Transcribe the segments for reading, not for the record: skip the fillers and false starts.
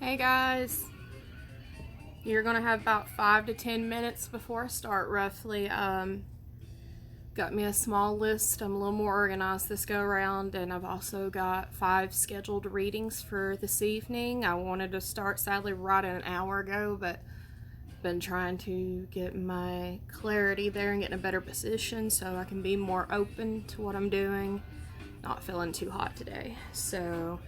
Hey guys, you're gonna have about 5 to 10 minutes before I start roughly. Got me a small list. I'm a little more organized this go around, and I've also got 5 scheduled readings for this evening. I wanted to start sadly right an hour ago, but been trying to get my clarity there and get in a better position so I can be more open to what I'm doing. Not feeling too hot today, so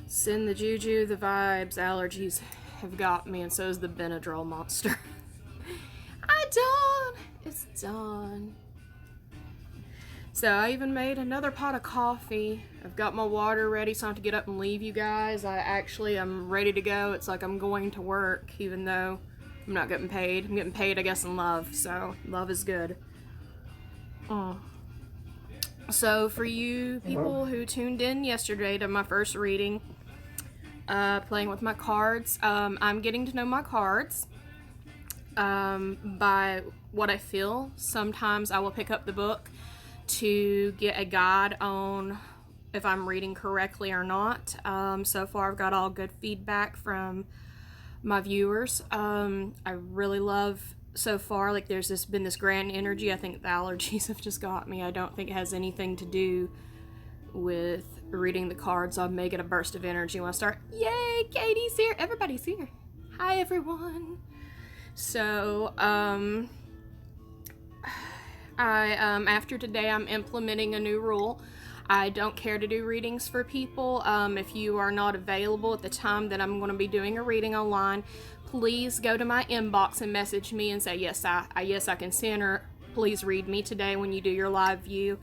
send the juju, the vibes. Allergies have got me, and so is the Benadryl monster. Hi Dawn! It's Dawn. So I even made another pot of coffee. I've got my water ready, so I have to get up and leave you guys. I'm ready to go. It's like I'm going to work, even though I'm not getting paid. I'm getting paid, I guess, in love, so love is good. So for you people who tuned in yesterday to my first reading, playing with my cards, I'm getting to know my cards by what I feel. Sometimes I will pick up the book to get a guide on if I'm reading correctly or not. So far I've got all good feedback from my viewers. I really love so far, like there's been this grand energy. I think the allergies have just got me. I don't think it has anything to do with reading the cards. I may get a burst of energy when I start. Yay, Katie's here, everybody's here. Hi everyone. So after today I'm implementing a new rule. I don't care to do readings for people. If you are not available at the time that I'm going to be doing a reading online, please go to my inbox and message me and say, yes, I can send, or please read me today when you do your live view,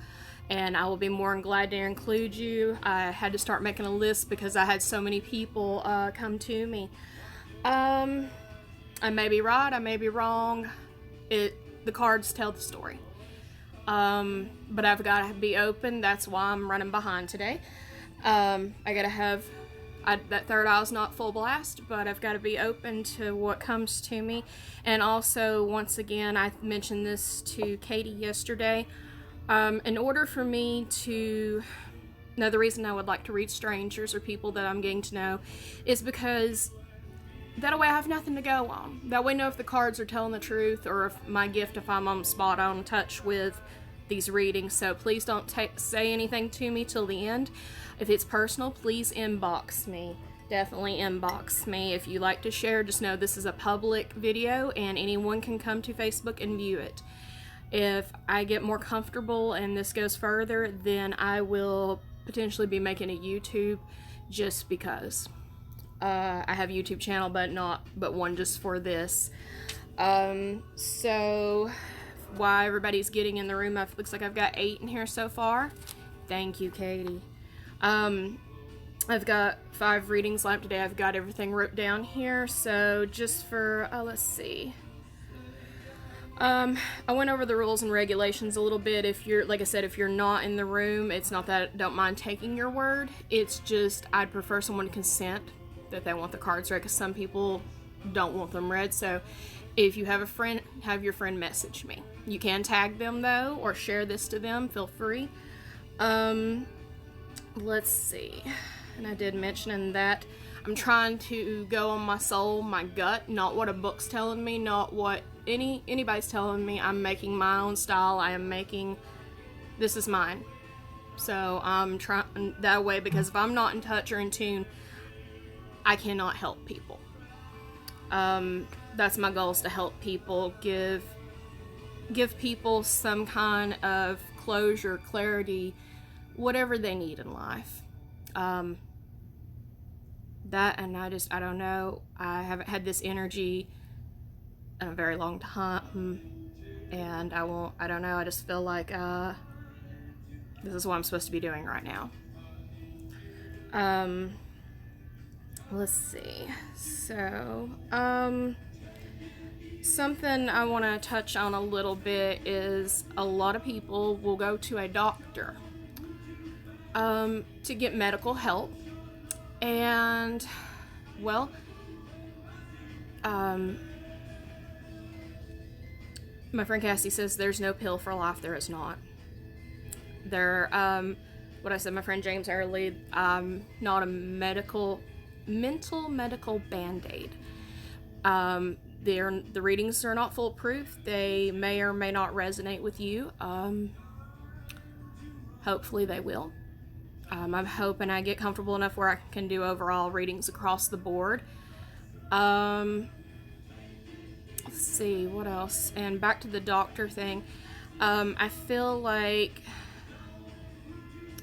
and I will be more than glad to include you. I had to start making a list because I had so many people come to me. I may be right, I may be wrong. The cards tell the story. But I've got to be open. That's why I'm running behind today. I gotta have that third eye's not full blast, but I've got to be open to what comes to me. And also, once again, I mentioned this to Katie yesterday. In order for me to know, the reason I would like to read strangers or people that I'm getting to know is because that way I have nothing to go on. That way I know if the cards are telling the truth, or if my gift, if I'm on spot on touch with these readings. So please don't say anything to me till the end. If it's personal, please inbox me. Definitely inbox me. If you like to share, just know this is a public video and anyone can come to Facebook and view it. If I get more comfortable and this goes further, then I will potentially be making a YouTube, just because. I have a YouTube channel, but one just for this. So while everybody's getting in the room, looks like I've got 8 in here so far. Thank you, Katie. I've got 5 readings left today. I've got everything wrote down here. So just for, let's see. I went over the rules and regulations a little bit. If you're, like I said, if you're not in the room, it's not that I don't mind taking your word. It's just I'd prefer someone to consent that they want the cards read, because some people don't want them read. So if you have a friend, have your friend message me. You can tag them though, or share this to them, feel free. Let's see, and I did mention in that I'm trying to go on my soul, my gut, not what a book's telling me, not what anybody's telling me. I'm making my own style. This is mine. So I'm trying that way, because if I'm not in touch or in tune, I cannot help people. That's my goal, is to help people, give people some kind of closure, clarity, whatever they need in life. I don't know, I haven't had this energy in a very long time, and I don't know, I just feel like this is what I'm supposed to be doing right now. Let's see. So, something I want to touch on a little bit is a lot of people will go to a doctor to get medical help, and well, my friend Cassie says there's no pill for life. There is not. What I said, my friend James Early, I'm not a medical mental medical band-aid. The readings are not foolproof. They may or may not resonate with you. Hopefully they will. I'm hoping I get comfortable enough where I can do overall readings across the board. Let's see, what else? And back to the doctor thing. I feel like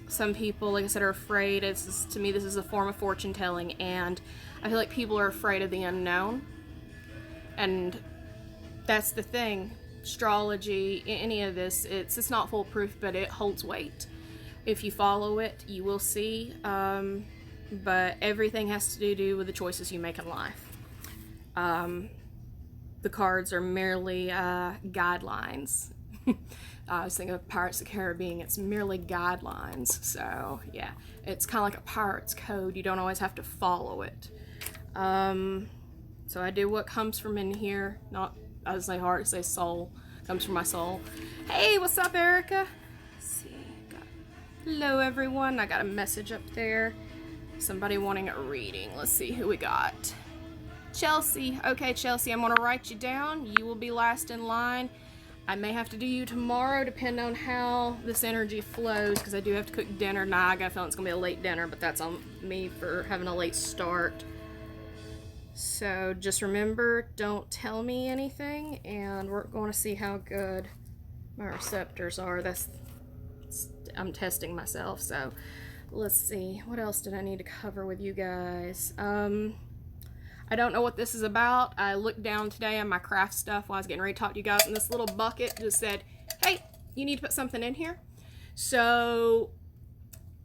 some people, like I said, are afraid. To me, this is a form of fortune telling, and I feel like people are afraid of the unknown. And that's the thing. Astrology, any of this, it's not foolproof, but it holds weight. If you follow it, you will see. But everything has to do with the choices you make in life. The cards are merely guidelines. I was thinking of Pirates of the Caribbean. It's merely guidelines. So, yeah. It's kind of like a pirate's code. You don't always have to follow it. So I do what comes from in here. Not, I would say heart, I say soul. Comes from my soul. Hey, what's up, Erica? Let's see. Hello, everyone. I got a message up there. Somebody wanting a reading. Let's see who we got. Chelsea. Okay, Chelsea, I'm going to write you down. You will be last in line. I may have to do you tomorrow, depending on how this energy flows, because I do have to cook dinner. Nah, I got a feeling it's going to be a late dinner, but that's on me for having a late start. So just remember, don't tell me anything, and we're going to see how good my receptors are. I'm testing myself, so let's see. What else did I need to cover with you guys? I don't know what this is about. I looked down today on my craft stuff while I was getting ready to talk to you guys, and this little bucket just said, hey, you need to put something in here. So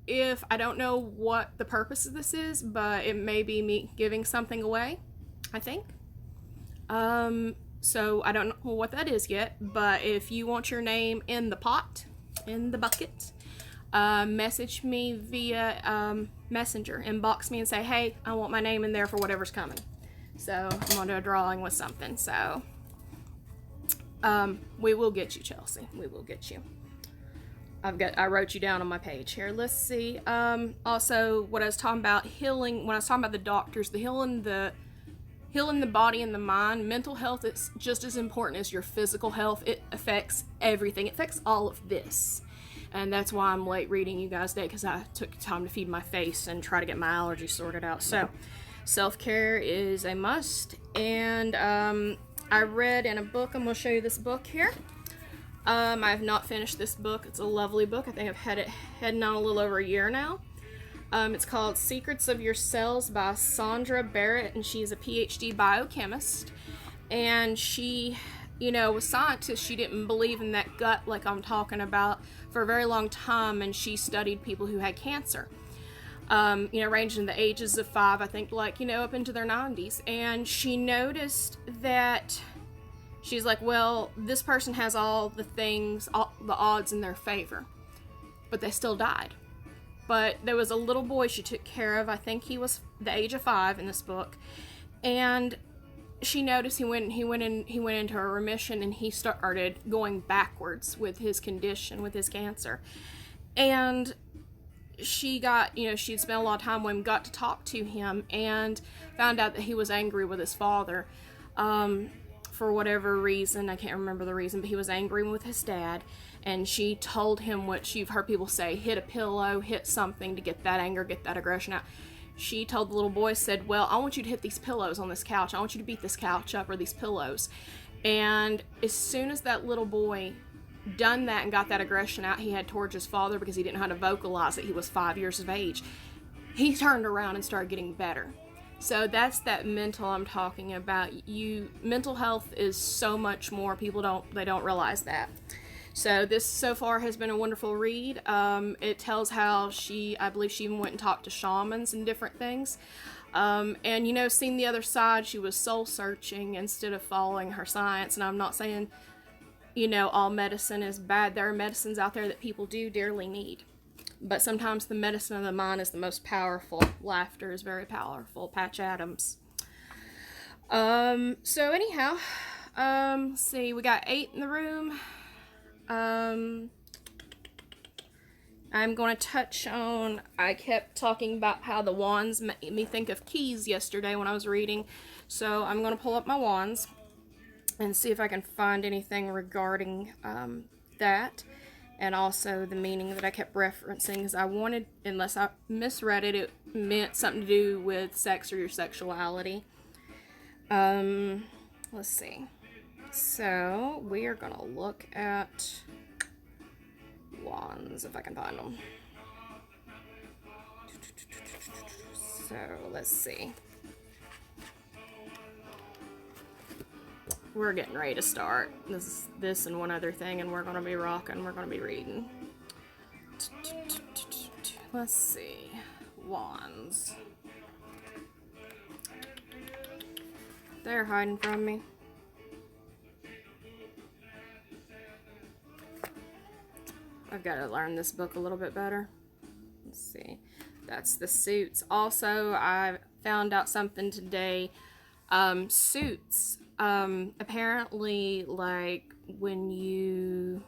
if I don't know what the purpose of this is, but it may be me giving something away, I think. So I don't know what that is yet, but if you want your name in the pot, in the bucket, message me via Messenger, inbox me and say, hey, I want my name in there for whatever's coming. So I'm going to do a drawing with something. So we will get you, Chelsea. We will get you. I wrote you down on my page here. Let's see. Also, what I was talking about, healing, when I was talking about the doctors, the healing the body and the mind, mental health is just as important as your physical health. It affects everything. It affects all of this. And that's why I'm late reading you guys today, because I took time to feed my face and try to get my allergies sorted out. So, self-care is a must. And I read in a book, I'm going to show you this book here. I have not finished this book. It's a lovely book. I think I've had it heading on a little over a year now. It's called Secrets of Your Cells by Dawn Garret, and she's a PhD biochemist. And she, was scientist. She didn't believe in that gut like I'm talking about for a very long time, and she studied people who had cancer. Ranging in the ages of 5, I think, up into their 90s. And she noticed that she's like, well, this person has all the things, all the odds in their favor, but they still died. But there was a little boy she took care of. I think he was the age of 5 in this book, and she noticed he went into a remission, and he started going backwards with his condition, with his cancer. And she got, she'd spent a lot of time with him, got to talk to him, and found out that he was angry with his father. For whatever reason, I can't remember the reason, but he was angry with his dad, and she told him what you've heard people say, hit a pillow, hit something to get that anger, get that aggression out. She told the little boy, said, well, I want you to hit these pillows on this couch. I want you to beat this couch up, or these pillows. And as soon as that little boy done that and got that aggression out he had towards his father, because he didn't know how to vocalize it, he was 5 years of age, he turned around and started getting better. So that's that mental I'm talking about. Mental health is so much more. People don't realize that. So this so far has been a wonderful read. It tells how I believe she even went and talked to shamans and different things. And seeing the other side, she was soul searching instead of following her science. And I'm not saying, all medicine is bad. There are medicines out there that people do dearly need. But sometimes the medicine of the mind is the most powerful. Laughter is very powerful. Patch Adams. So anyhow, see, we got 8 in the room. I I'm going to touch on, I kept talking about how the wands made me think of keys yesterday when I was reading. So I'm going to pull up my wands and see if I can find anything regarding that. And also the meaning that I kept referencing, because I wanted, unless I misread it, it meant something to do with sex or your sexuality. Let's see. So we are going to look at wands, if I can find them. So let's see. We're getting ready to start. This is this and one other thing, and we're going to be rocking. We're going to be reading. Let's see. Wands. They're hiding from me. I've got to learn this book a little bit better. Let's see. That's the suits. Also, I found out something today. Suits. Apparently, like, when you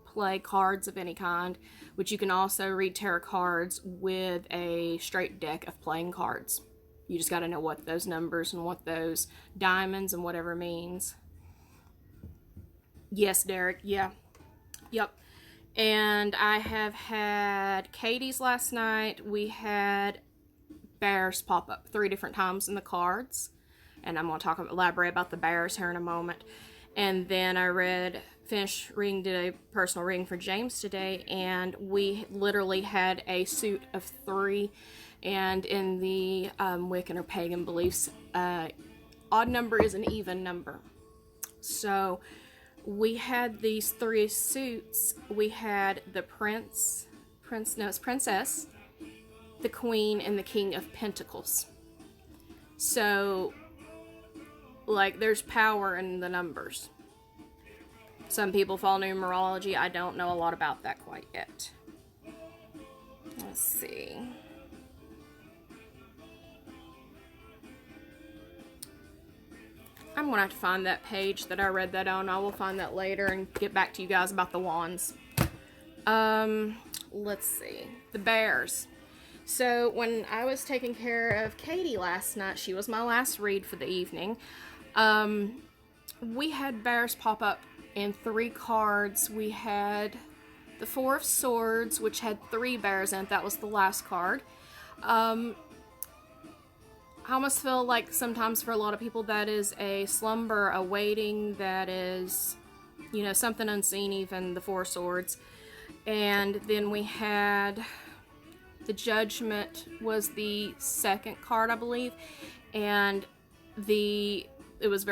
play cards of any kind, which you can also read tarot cards with a straight deck of playing cards. You just got to know what those numbers and what those diamonds and whatever means. Yes, Derek. Yeah. Yep. And I have had Katie's last night. We had bears pop up 3 different times in the cards. And I'm going to elaborate about the bears here in a moment. And then I finished reading, did a personal reading for James today. And we literally had a suit of 3. And in the Wiccan or pagan beliefs, odd number is an even number. So we had these 3 suits. We had the princess, the queen, and the king of pentacles. So, like, there's power in the numbers. Some people follow numerology. I don't know a lot about that quite yet. Let's see. I'm going to have to find that page that I read that on. I will find that later and get back to you guys about the wands. Let's see. The bears. So when I was taking care of Katie last night, she was my last read for the evening. We had bears pop up in 3 cards. We had the 4 of Swords, which had 3 bears in it. That was the last card. I almost feel like sometimes for a lot of people that is a slumber, a waiting, that is, you know, something unseen, even the 4 swords. And then we had the Judgment was the 2nd card, I believe. And it was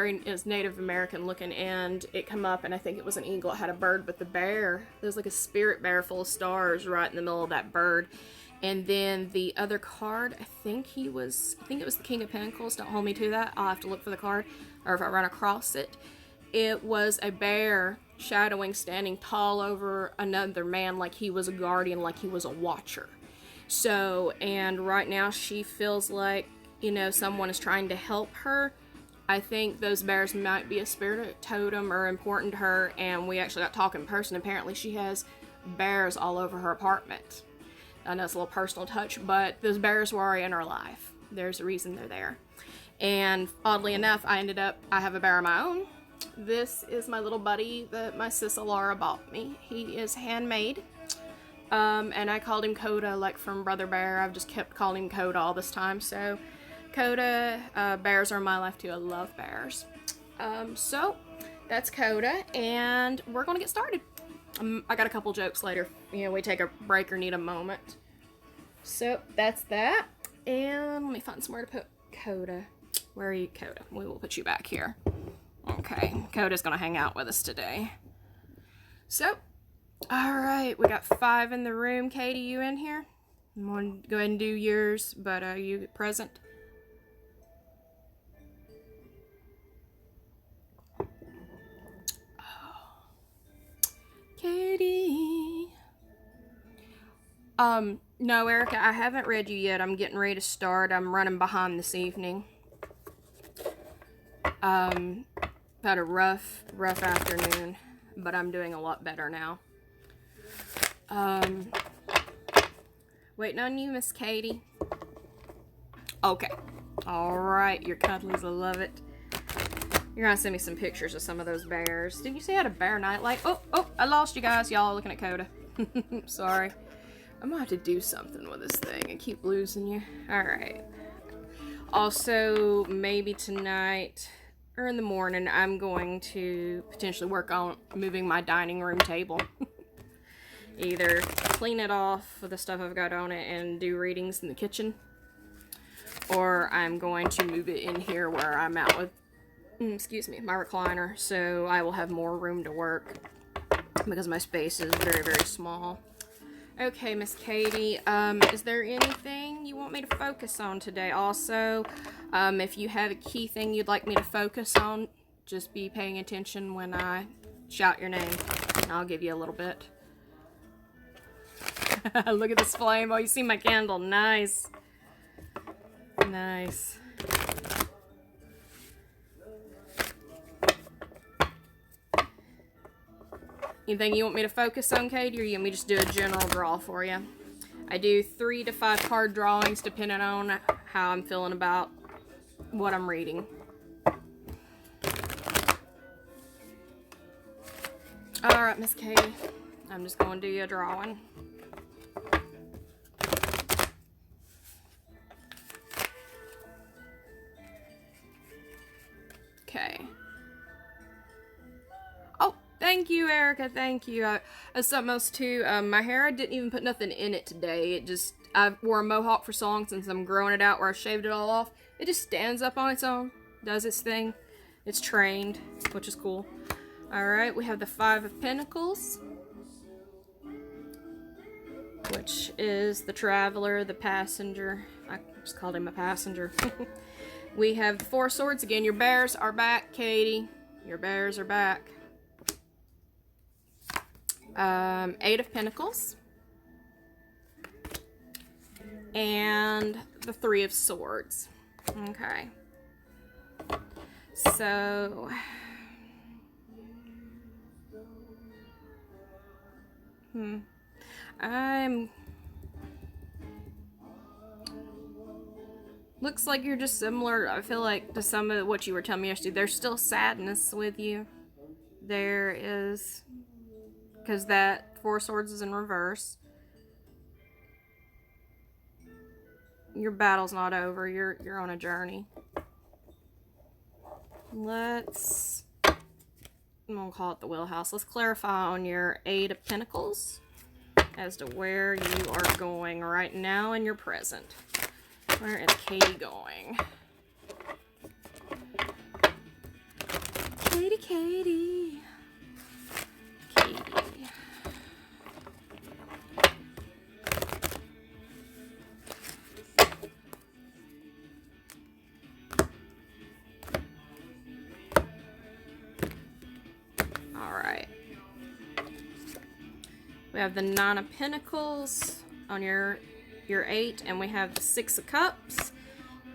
Native American looking, and it come up, and I think it was an eagle. It had a bird, but the bear, there's like a spirit bear full of stars right in the middle of that bird. And then the other card, I think it was the King of Pentacles. Don't hold me to that. I'll have to look for the card, or if I run across it. It was a bear shadowing, standing tall over another man, like he was a guardian, like he was a watcher. So, and right now she feels like, you know, someone is trying to help her. I think those bears might be a spirit totem or important to her, and we actually got talking in person. Apparently she has bears all over her apartment. I know it's a little personal touch, but those bears were already in her life. There's a reason they're there. And oddly enough, I have a bear of my own. This is my little buddy that my sis Laura bought me. He is handmade. And I called him Coda, like from Brother Bear. I've just kept calling him Coda all this time. So Coda, bears are in my life too. I love bears. So that's Coda, and we're going to get started. I got a couple jokes later. You know, we take a break or need a moment. So that's that. And let me find somewhere to put Coda. Where are you, Coda? We will put you back here. Okay, Coda's going to hang out with us today. So, alright, we got 5 in the room. Katie, you in here? I'm going to go ahead and do yours, but are you present? Katie. No, Erica, I haven't read you yet. I'm getting ready to start. I'm running behind this evening. Had a rough afternoon, but I'm doing a lot better now. Waiting on you, Miss Katie. Okay. Alright, your cuddlies, I love it. You're gonna send me some pictures of some of those bears. Did you say I had a bear nightlight? Oh, I lost you guys. Y'all looking at Coda. Sorry. I'm gonna have to do something with this thing. I keep losing you. Alright. Also, maybe tonight or in the morning, I'm going to potentially work on moving my dining room table. Either clean it off with the stuff I've got on it and do readings in the kitchen, or I'm going to move it in here where I'm at with, excuse me, my recliner, so I will have more room to work because my space is very, very small. Okay, Miss Katie, is there anything you want me to focus on today? Also, if you have a key thing you'd like me to focus on, just be paying attention when I shout your name, and I'll give you a little bit. Look at this flame. Oh, you see my candle. Nice. Nice. Anything you want me to focus on, Katie, or you want me to just do a general draw for you? I do 3 to 5 card drawings depending on how I'm feeling about what I'm reading. Alright, Miss Katie. I'm just going to do you a drawing. Okay. Oh, thank you, Erica. Thank you. As something else too, my hair, I didn't even put nothing in it today. I wore a mohawk for so long since I'm growing it out where I shaved it all off. It just stands up on its own, does its thing. It's trained, which is cool. Alright, we have the 5 of Pentacles, which is the traveler, the passenger. I just called him a passenger. We have the 4 Swords. Again, your bears are back, Katie. Your bears are back. 8 of Pentacles. And the 3 of Swords. Okay. So... Looks like you're just similar, I feel like, to some of what you were telling me yesterday. There's still sadness with you. There is. Because that 4 Swords is in reverse. Your battle's not over. You're on a journey. I'm gonna call it the wheelhouse. Let's clarify on your 8 of Pentacles as to where you are going right now in your present. Where is Katie going? Katie, Katie. Katie. Alright. We have the 9 of Pentacles on your 8, and we have the 6 of Cups,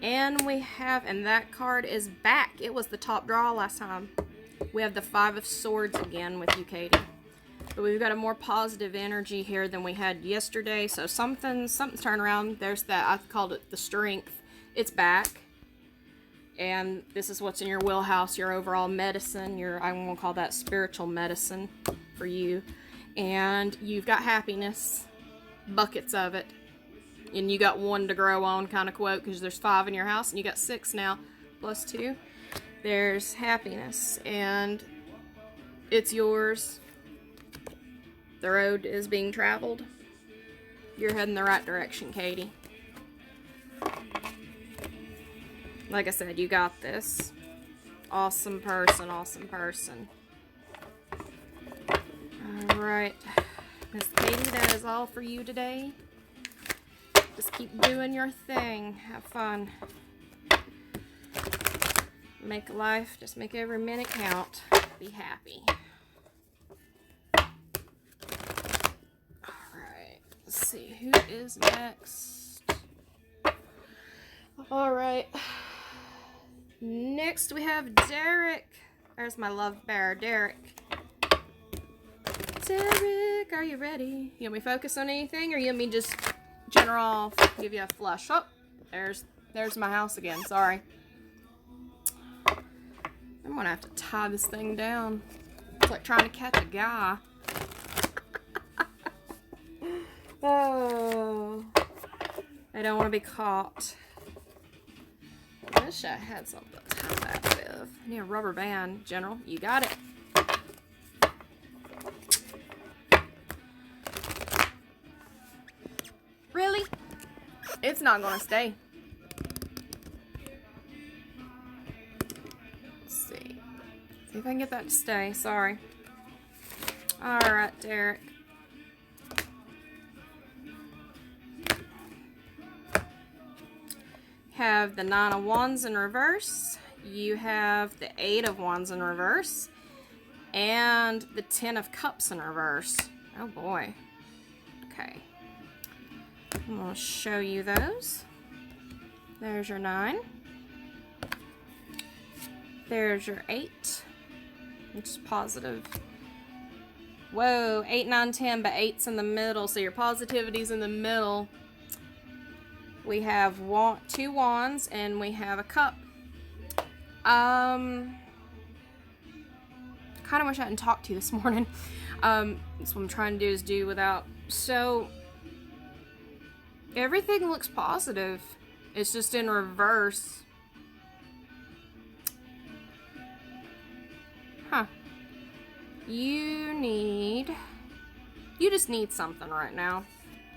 and and that card is back. It was the top draw last time. We have the 5 of Swords again with you, Katie. But we've got a more positive energy here than we had yesterday, so something's turned around. There's that, I called it the strength. It's back. And this is what's in your wheelhouse, your overall medicine, I'm going to call that spiritual medicine for you. And you've got happiness, buckets of it. And you got 1 to grow on, kind of quote, because there's 5 in your house, and you got 6 now, plus 2. There's happiness, and it's yours. The road is being traveled. You're heading the right direction, Katie. Like I said, you got this. Awesome person, awesome person. Alright, Miss Katie, that is all for you today. Just keep doing your thing. Have fun. Make life, just make every minute count. Be happy. Alright, let's see, who is next? Alright. Next we have Derek. There's my love bear, Derek. Derek, are you ready? You want me to focus on anything, or you want me just General. Give you a flush. Oh, there's my house again. Sorry. I'm gonna have to tie this thing down. It's like trying to catch a guy. Oh, I don't want to be caught. I wish I had something to tie that with. I need a rubber band, General. You got it. Really? It's not gonna stay. Let's see. See if I can get that to stay. Sorry. Alright, Derek. Have the 9 of Wands in reverse. You have the 8 of Wands in reverse. And the 10 of Cups in reverse. Oh boy. Okay. I'm going to show you those. There's your 9. There's your 8. Which is positive. Whoa, 8, 9, 10, but 8's in the middle, so your positivity's in the middle. We have 2 wands and we have a cup. Kind of wish I hadn't talked to you this morning. That's what I'm trying to do is do without. So everything looks positive. It's just in reverse. Huh. You just need something right now.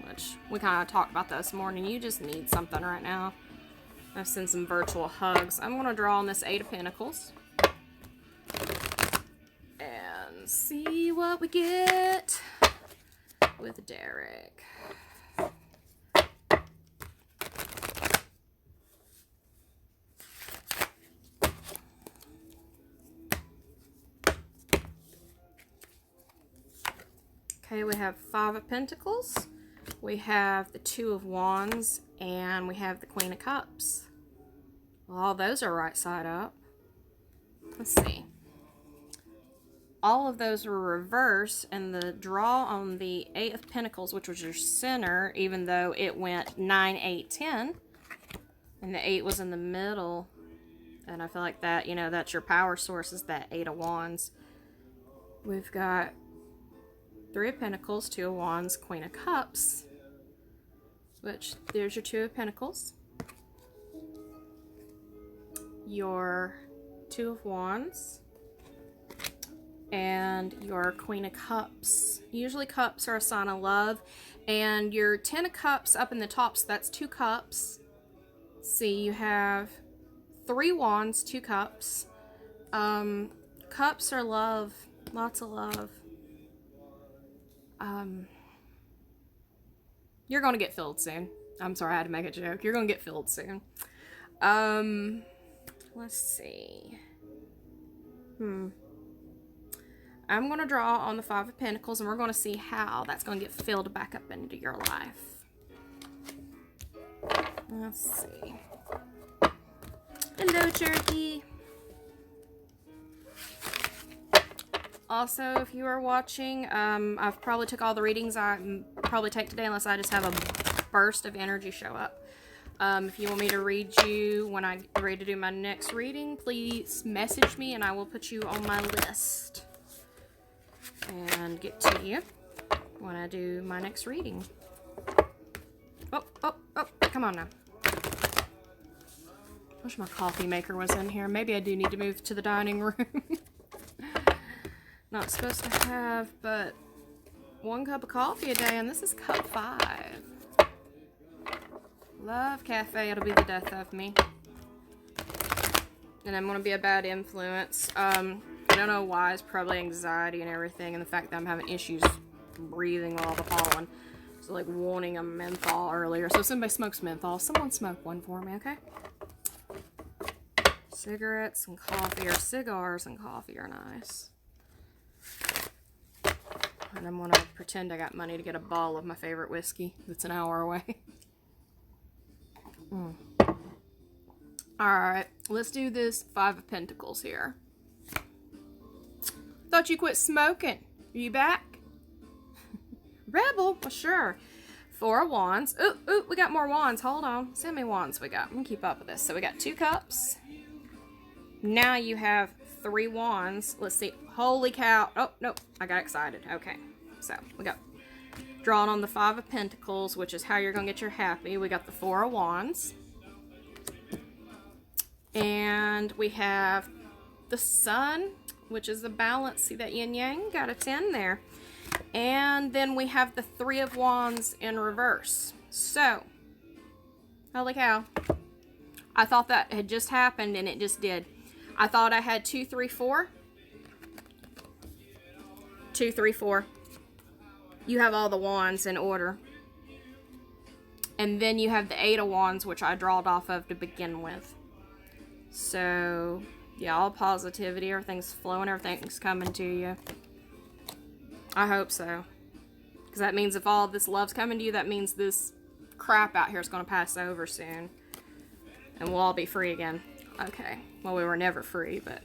Which we kind of talked about that this morning. You just need something right now. I've sent some virtual hugs. I'm going to draw on this 8 of Pentacles. And see what we get with Derek. Okay, we have 5 of Pentacles. We have the 2 of Wands, and we have the Queen of Cups. All those are right side up. Let's see. All of those were reversed, and the draw on the 8 of Pentacles, which was your center, even though it went 9, 8, 10, and the 8 was in the middle, and I feel like that, you know, that's your power source, is that 8 of Wands. We've got 3 of Pentacles, 2 of Wands, Queen of Cups, which there's your 2 of Pentacles, your 2 of Wands, and your Queen of Cups. Usually cups are a sign of love, and your 10 of Cups up in the top, so that's 2 cups. See, you have 3 wands, 2 cups. Cups are love, lots of love. You're gonna get filled soon. I'm sorry, I had to make a joke. You're gonna get filled soon. Let's see. I'm gonna draw on the 5 of Pentacles, and we're gonna see how that's gonna get filled back up into your life. Let's see. Hello, Turkey. Also, if you are watching, I've probably took all the readings I probably take today, unless I just have a burst of energy show up. If you want me to read you when I get ready to do my next reading, please message me and I will put you on my list and get to you when I do my next reading. Oh, come on now. Wish my coffee maker was in here. Maybe I do need to move to the dining room. Not supposed to have but 1 cup of coffee a day, and this is cup 5. Love caffeine, it'll be the death of me. And I'm going to be a bad influence. I don't know why, it's probably anxiety and everything, and the fact that I'm having issues breathing with all the pollen. So like wanting a menthol earlier. So if somebody smokes menthol, someone smoke one for me, okay? Cigarettes and coffee, or cigars and coffee are nice. And I'm gonna pretend I got money to get a bottle of my favorite whiskey that's an hour away. Alright, let's do this 5 of Pentacles here. Thought you quit smoking. Are you back? Rebel? Well, sure. Four of Wands. Ooh, ooh, we got more wands. Hold on. See how many wands we got. I'm gonna keep up with this. So we got 2 cups. Now you have 3 wands. Let's see. Holy cow. Oh, no. I got excited. Okay. So we got drawn on the 5 of Pentacles, which is how you're gonna get your happy. We got the 4 of Wands. And we have the Sun, which is the balance. See that yin yang? Got a 10 there. And then we have the 3 of Wands in reverse. So, holy cow. I thought that had just happened, and it just did. I thought I had 2, 3, 4. 2, 3, 4. You have all the wands in order. And then you have the 8 of Wands, which I drawed off of to begin with. So, yeah, all positivity. Everything's flowing. Everything's coming to you. I hope so. Because that means if all this love's coming to you, that means this crap out here is going to pass over soon. And we'll all be free again. Okay. Well, we were never free, but...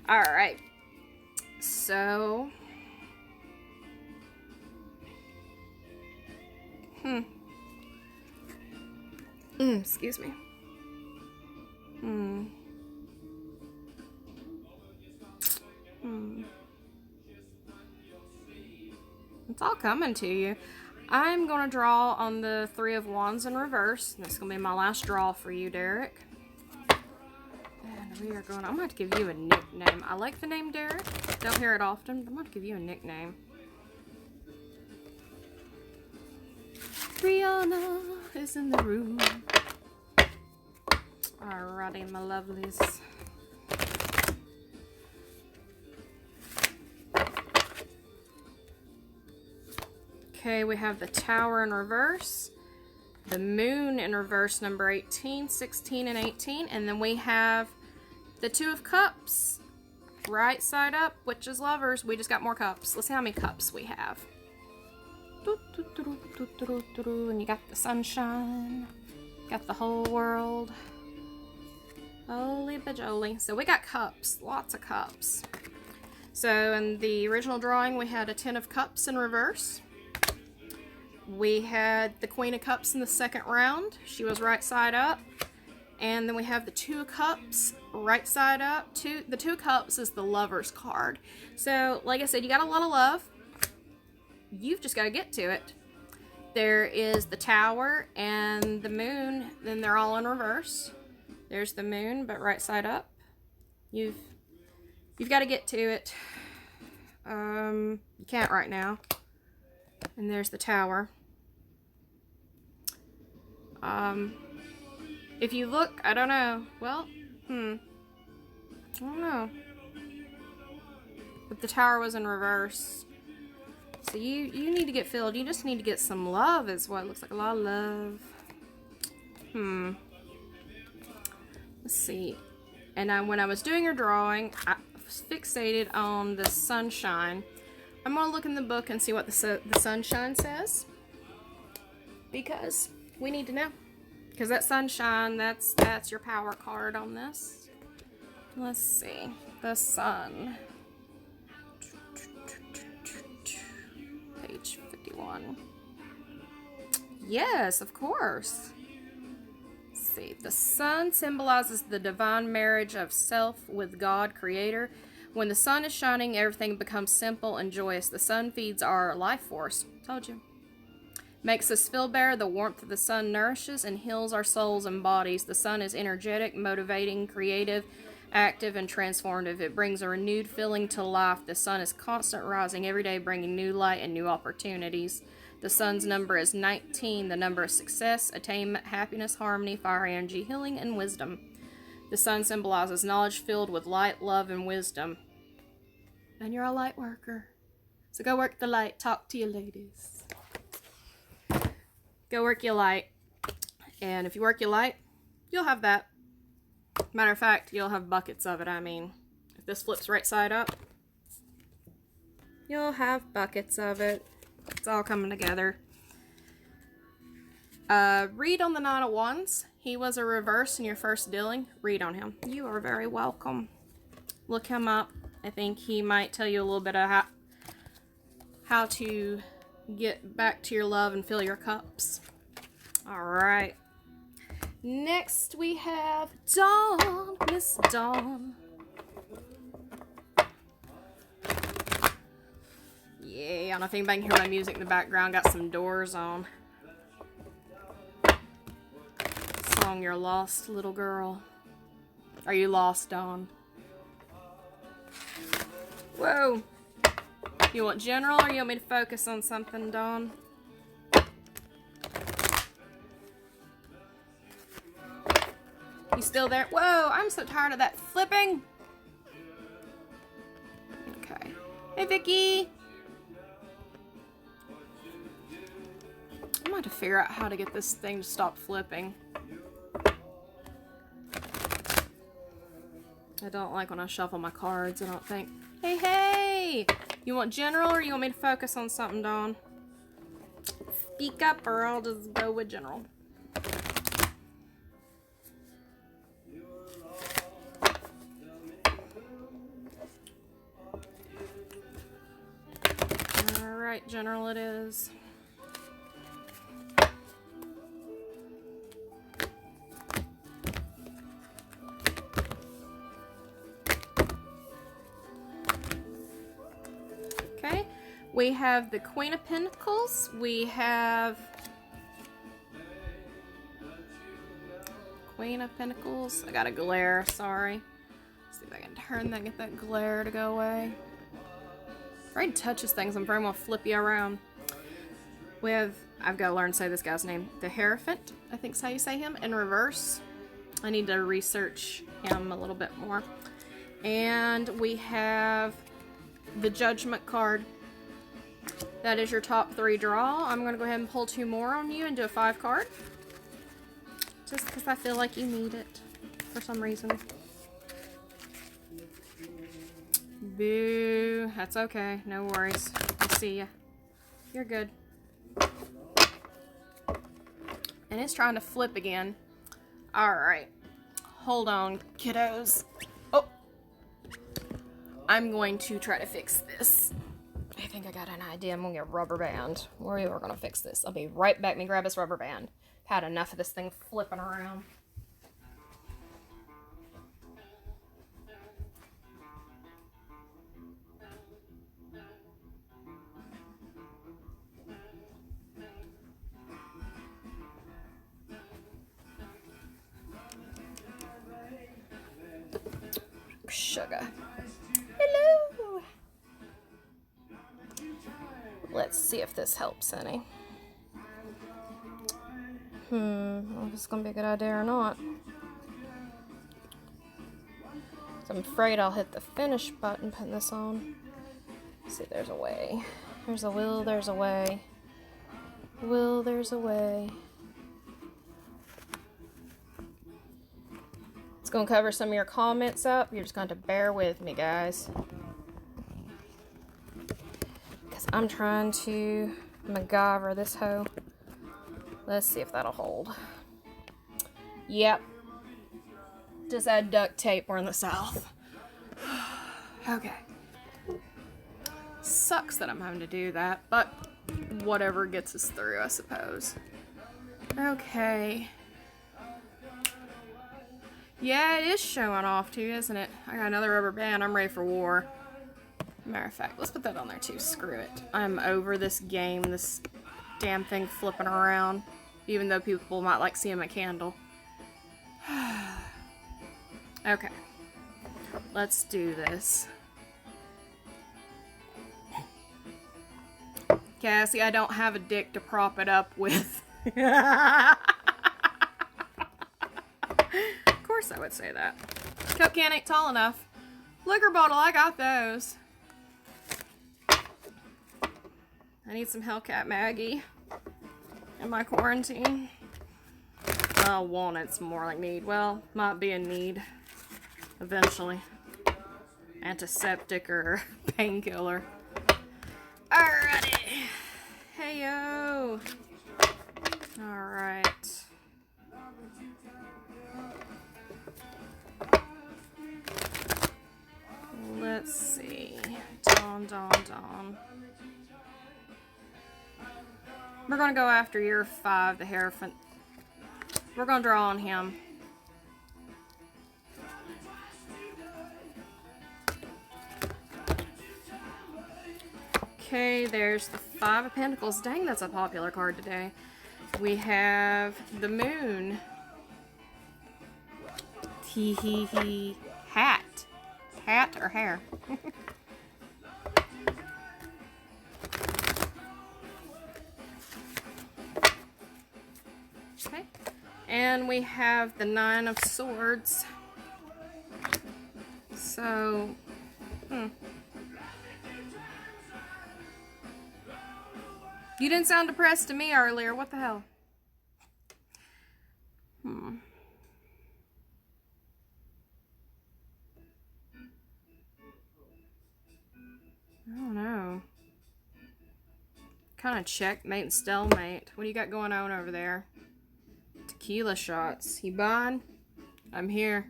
Alright. So... excuse me. It's all coming to you. I'm going to draw on the 3 of Wands in reverse. This is going to be my last draw for you, Derek. And we are going... I'm going to give you a nickname. I like the name Derek. Don't hear it often, but I'm going to give you a nickname. Rihanna is in the room. Alrighty, my lovelies. Okay, we have the Tower in reverse, the Moon in reverse, number 18, 16, and 18, and then we have the 2 of Cups, right side up, which is Lovers. We just got more cups. Let's see how many cups we have. And you got the Sunshine, got the whole world. Holy bajoli. So we got cups, lots of cups. So in the original drawing, we had a 10 of Cups in reverse. We had the Queen of Cups in the second round. She was right side up. And then we have the 2 of Cups right side up. The 2 of Cups is the Lover's card. So, like I said, you got a lot of love. You've just got to get to it. There is the Tower and the Moon. Then they're all in reverse. There's the Moon, but right side up. You've got to get to it. You can't right now. And there's the Tower. If you look, I don't know. Well, I don't know. But the Tower was in reverse. So you need to get filled. You just need to get some love is what it looks like. A lot of love. Let's see. And when I was doing your drawing, I was fixated on the Sunshine. I'm going to look in the book and see what the Sunshine says. Because we need to know. Because that Sunshine, that's your power card on this. Let's see. The Sun. Page 51. Yes, of course. Let's see. The Sun symbolizes the divine marriage of self with God, Creator. When the sun is shining, everything becomes simple and joyous. The sun feeds our life force. Told you. Makes us feel better. The warmth of the sun nourishes and heals our souls and bodies. The sun is energetic, motivating, creative, active, and transformative. It brings a renewed feeling to life. The sun is constant rising every day, bringing new light and new opportunities. The sun's number is 19, the number of success, attainment, happiness, harmony, fire energy, healing, and wisdom. The sun symbolizes knowledge filled with light, love, and wisdom. And you're a light worker. So go work the light. Talk to you ladies. Go work your light. And if you work your light, you'll have that. Matter of fact, you'll have buckets of it. I mean, if this flips right side up, you'll have buckets of it. It's all coming together. Read on the 9 of Wands. He was a reverse in your first dealing. Read on him. You are very welcome. Look him up. I think he might tell you a little bit of how to get back to your love and fill your cups. All right. Next we have Dawn, Miss Dawn. Yeah, I don't know if anybody can hear my music in the background. Got some doors on. Song, You're Lost, Little Girl. Are you lost, Dawn? Whoa. You want general or you want me to focus on something, Dawn? You still there? Whoa, I'm so tired of that flipping. Okay. Hey, Vicky. I'm going to figure out how to get this thing to stop flipping. I don't like when I shuffle my cards, I don't think. Hey, hey! You want general or you want me to focus on something, Dawn? Speak up or I'll just go with general. Alright, general it is. Okay, we have the Queen of Pentacles. We have Queen of Pentacles. I got a glare, sorry. Let's see if I can turn that, get that glare to go away. Afraid to touch this thing, so I'm afraid I'm gonna flip you around. We have, I've got to learn to say this guy's name. The Hierophant, I think is how you say him, in reverse. I need to research him a little bit more. And we have the Judgment card. That is your top 3 draw. I'm going to go ahead and pull 2 more on you and do a 5 card. Just because I feel like you need it for some reason. Boo. That's okay. No worries. I'll see ya. You're good. And it's trying to flip again. Alright. Hold on, kiddos. Oh! I'm going to try to fix this. I think I got an idea. I'm going to get a rubber band. We are going to fix this. I'll be right back. Let me grab this rubber band. Had enough of this thing flipping around. Sugar. Hello. Let's see if this helps any. I don't know if it's gonna be a good idea or not. So I'm afraid I'll hit the finish button putting this on. Let's see, there's a way. There's a will, there's a way. Will, there's a way. It's going to cover some of your comments up. You're just going to bear with me, guys. Because I'm trying to MacGyver this hoe. Let's see if that'll hold. Yep. Just add duct tape. We're in the South. Okay. Sucks that I'm having to do that, but whatever gets us through, I suppose. Okay. Yeah, it is showing off too, isn't it? I got another rubber band. I'm ready for war. Matter of fact, let's put that on there too. Screw it. I'm over this game, this damn thing flipping around. Even though people might like seeing my candle. Okay. Let's do this. Cassie, I don't have a dick to prop it up with. Of course I would say that. Coke can ain't tall enough. Liquor bottle, I got those. I need some Hellcat Maggie in my quarantine. Well, want it's more like need. Well, might be in need eventually. Antiseptic or painkiller. Alrighty. Hey yo. Alright. Let's see. Dawn. We're going to go after your 5, the Hierophant. We're going to draw on him. Okay, there's the 5 of Pentacles. Dang, that's a popular card today. We have the Moon. Hee hee hee. Hat. Hat or hair? Okay. And we have the 9 of Swords. So, You didn't sound depressed to me earlier. What the hell? I don't know. Kind of checkmate and stalemate. What do you got going on over there? Tequila shots. You buying? I'm here.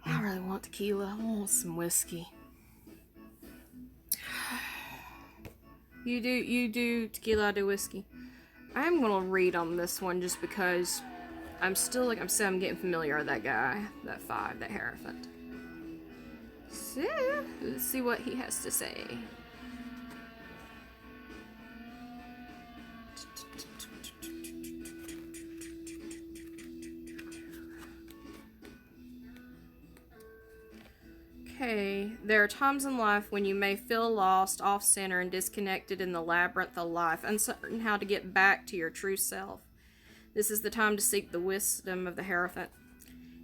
I really want tequila. I want some whiskey. You do tequila, I do whiskey. I'm gonna read on this one just because I'm still, like I'm saying, I'm getting familiar with that guy. That 5, that Hierophant. So, let's see what he has to say. Okay, there are times in life when you may feel lost, off-center, and disconnected in the labyrinth of life, uncertain how to get back to your true self. This is the time to seek the wisdom of the Hierophant.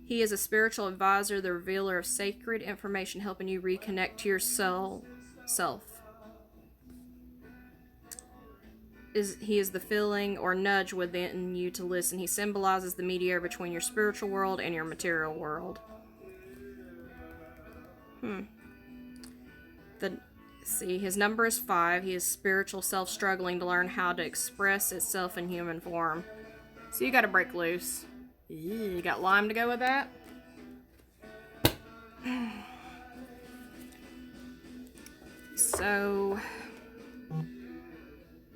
He is a spiritual advisor, the revealer of sacred information, helping you reconnect to your self. He is the feeling or nudge within you to listen. He symbolizes the mediator between your spiritual world and your material world. See, his number is 5. He is spiritual self struggling to learn how to express itself in human form. So you gotta break loose. You got lime to go with that? So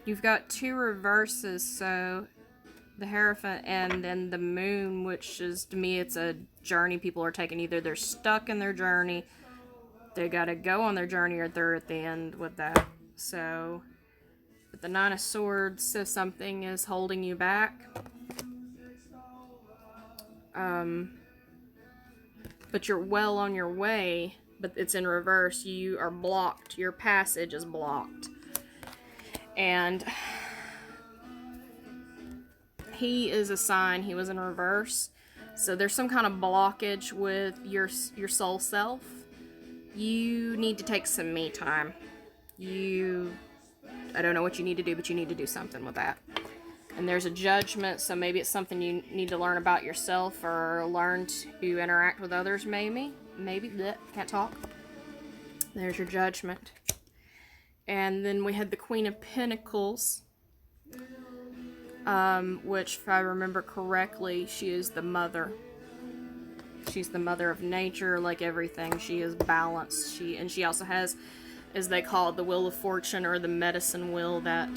you've got 2 reverses, so the Hierophant and then the Moon, which is, to me, it's a journey people are taking. Either they're stuck in their journey, they gotta go on their journey, or they're at the end with that. So, but the 9 of Swords says something is holding you back. But you're well on your way, but it's in reverse. You are blocked. Your passage is blocked. And he is a sign. He was in reverse. So there's some kind of blockage with your soul self. You need to take some me time. I don't know what you need to do, but you need to do something with that. And there's a judgment, so maybe it's something you need to learn about yourself or learn to interact with others, maybe. Bleh, can't talk. There's your judgment. And then we had the Queen of Pentacles, which, if I remember correctly, she is the mother. She's the mother of nature, like everything. She is balanced. She also has, as they call it, the Wheel of Fortune, or the medicine wheel that...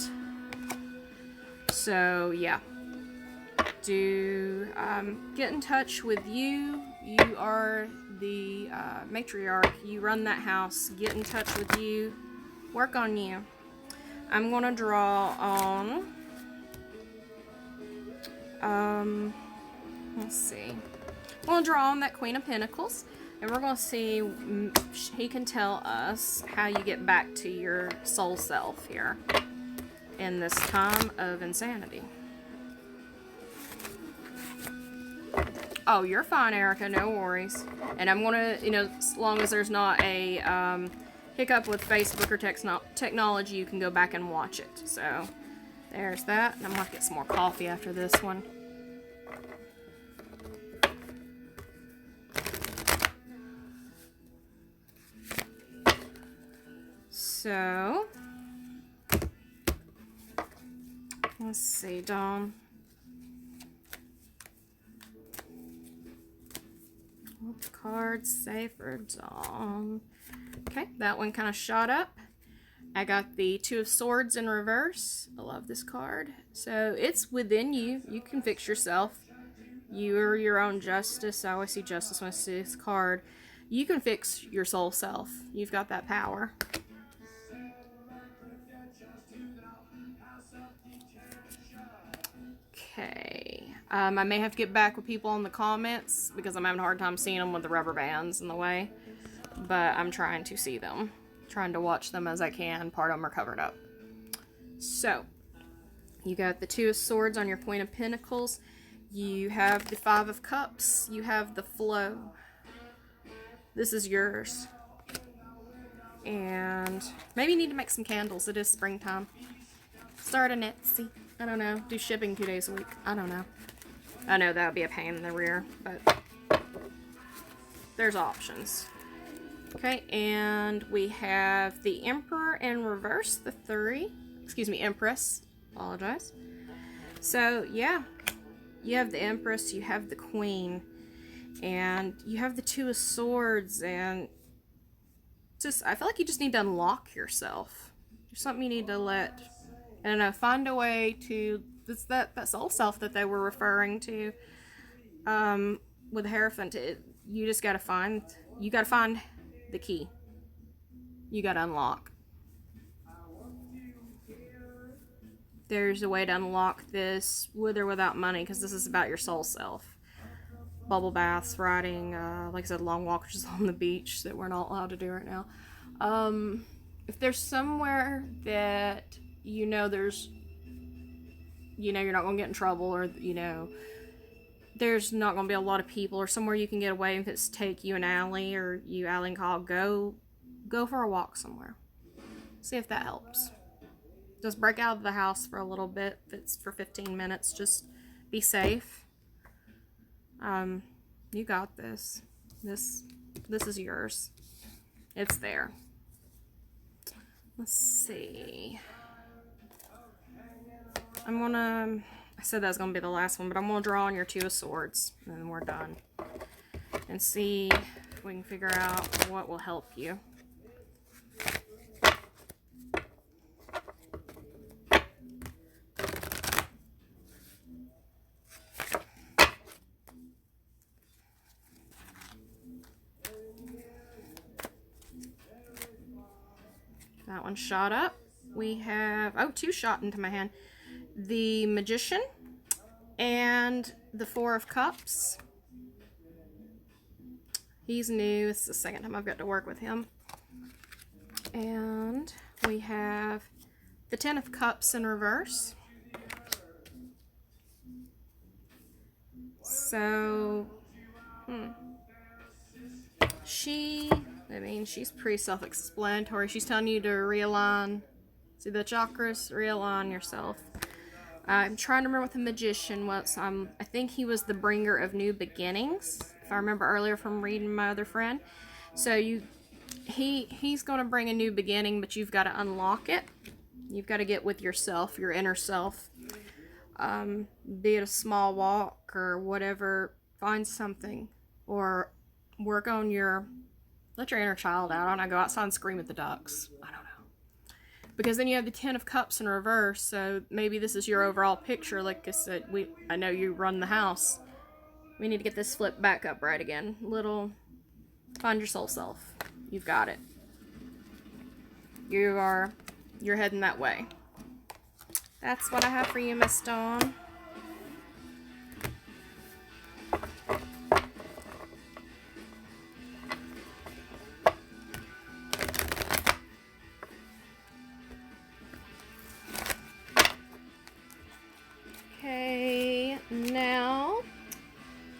So, yeah. Get in touch with you. You are the matriarch. You run that house. Get in touch with you. Work on you. I'm going to draw on... let's see. I'm going to draw on that Queen of Pentacles. And we're going to see, he can tell us how you get back to your soul self here in this time of insanity. Oh, you're fine, Erica. No worries. And I'm going to, as long as there's not a hiccup with Facebook or technology, you can go back and watch it. So, there's that. And I'm going to get some more coffee after this one. So, let's see, Dawn. What cards say for Dawn? Okay, that one kind of shot up. I got the Two of Swords in reverse. I love this card. So it's within you. You can fix yourself. You are your own justice. I always see justice when I see this card. You can fix your soul self. You've got that power. Okay. I may have to get back with people in the comments because I'm having a hard time seeing them with the rubber bands in the way. But I'm trying to see them. Trying to watch them as I can. Part of them are covered up. So, you got the Two of Swords on your Queen of Pentacles. You have the Five of Cups. You have the flow. This is yours. And maybe you need to make some candles. It is springtime. Start a Etsy. I don't know. Do shipping 2 days a week. I don't know. I know that would be a pain in the rear, but there's options. Okay, and we have the Emperor in reverse, the 3. Excuse me, Empress. Apologize. So, yeah. You have the Empress, you have the Queen, and you have the Two of Swords, and just, I feel like you just need to unlock yourself. There's something you need to let, I don't know, find a way to, it's that soul self that they were referring to, with the Hierophant. You just gotta find, the key. You gotta unlock. There's a way to unlock this with or without money, because this is about your soul self. Bubble baths, riding, like I said, long walks on the beach that we're not allowed to do right now. If there's somewhere that you're not going to get in trouble, or there's not going to be a lot of people, or somewhere you can get away, if it's take you an alley, or you alley and call, go for a walk somewhere. See if that helps. Just break out of the house for a little bit. If it's for 15 minutes, just be safe. You got this. This is yours. It's there. Let's see. I said that was going to be the last one, but I'm going to draw on your Two of Swords, and then we're done. And see if we can figure out what will help you. That one shot up. We have, two shot into my hand. The Magician and the Four of Cups. He's new. It's the second time I've got to work with him. And we have the Ten of Cups in reverse. So, she's pretty self-explanatory. She's telling you to realign, see the chakras, realign yourself. I'm trying to remember what the Magician was. I think he was the bringer of new beginnings, if I remember earlier from reading my other friend. So he's going to bring a new beginning, but you've got to unlock it. You've got to get with yourself, your inner self. Be it a small walk or whatever, find something, or work on let your inner child out. I don't know, go outside and scream at the ducks. I don't know. Because then you have the Ten of Cups in reverse, so maybe this is your overall picture. Like I said, I know you run the house. We need to get this flipped back up right again. Find your soul self. You've got it. You're heading that way. That's what I have for you, Miss Dawn. Okay, now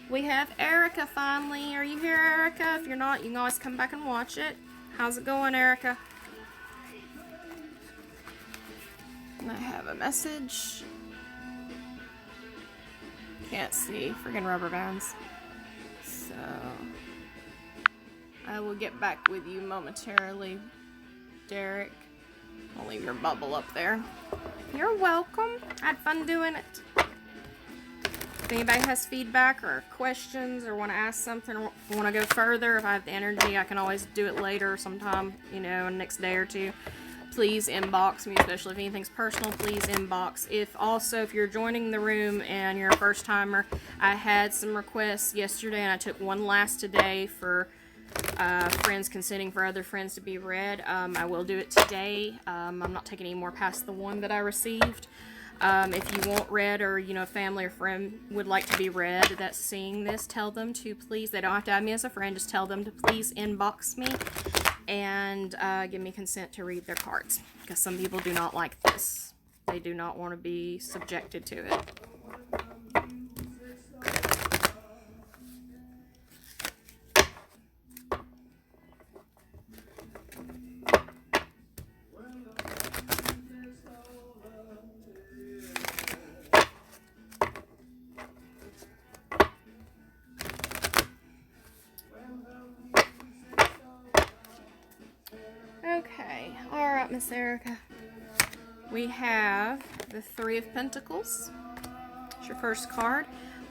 we have Erica finally. Are you here, Erica? If you're not, you can always come back and watch it. How's it going, Erica? I have a message. Can't see. Friggin' rubber bands. So, I will get back with you momentarily, Derek. I'll leave your bubble up there. You're welcome. I had fun doing it. If anybody has feedback or questions or want to ask something or want to go further, if I have the energy, I can always do it later sometime, in the next day or two. please inbox me, especially if anything's personal. Please inbox. If you're joining the room and you're a first timer, I had some requests yesterday and I took one last today for friends consenting for other friends to be read. I will do it today. I'm not taking any more past the one that I received. If you want read, or a family or friend would like to be read that's seeing this, tell them to please, they don't have to add me as a friend, just tell them to please inbox me and give me consent to read their cards, because some people do not like this. They do not want to be subjected to it. Okay, alright, Miss Erica. We have the Three of Pentacles. It's your first card.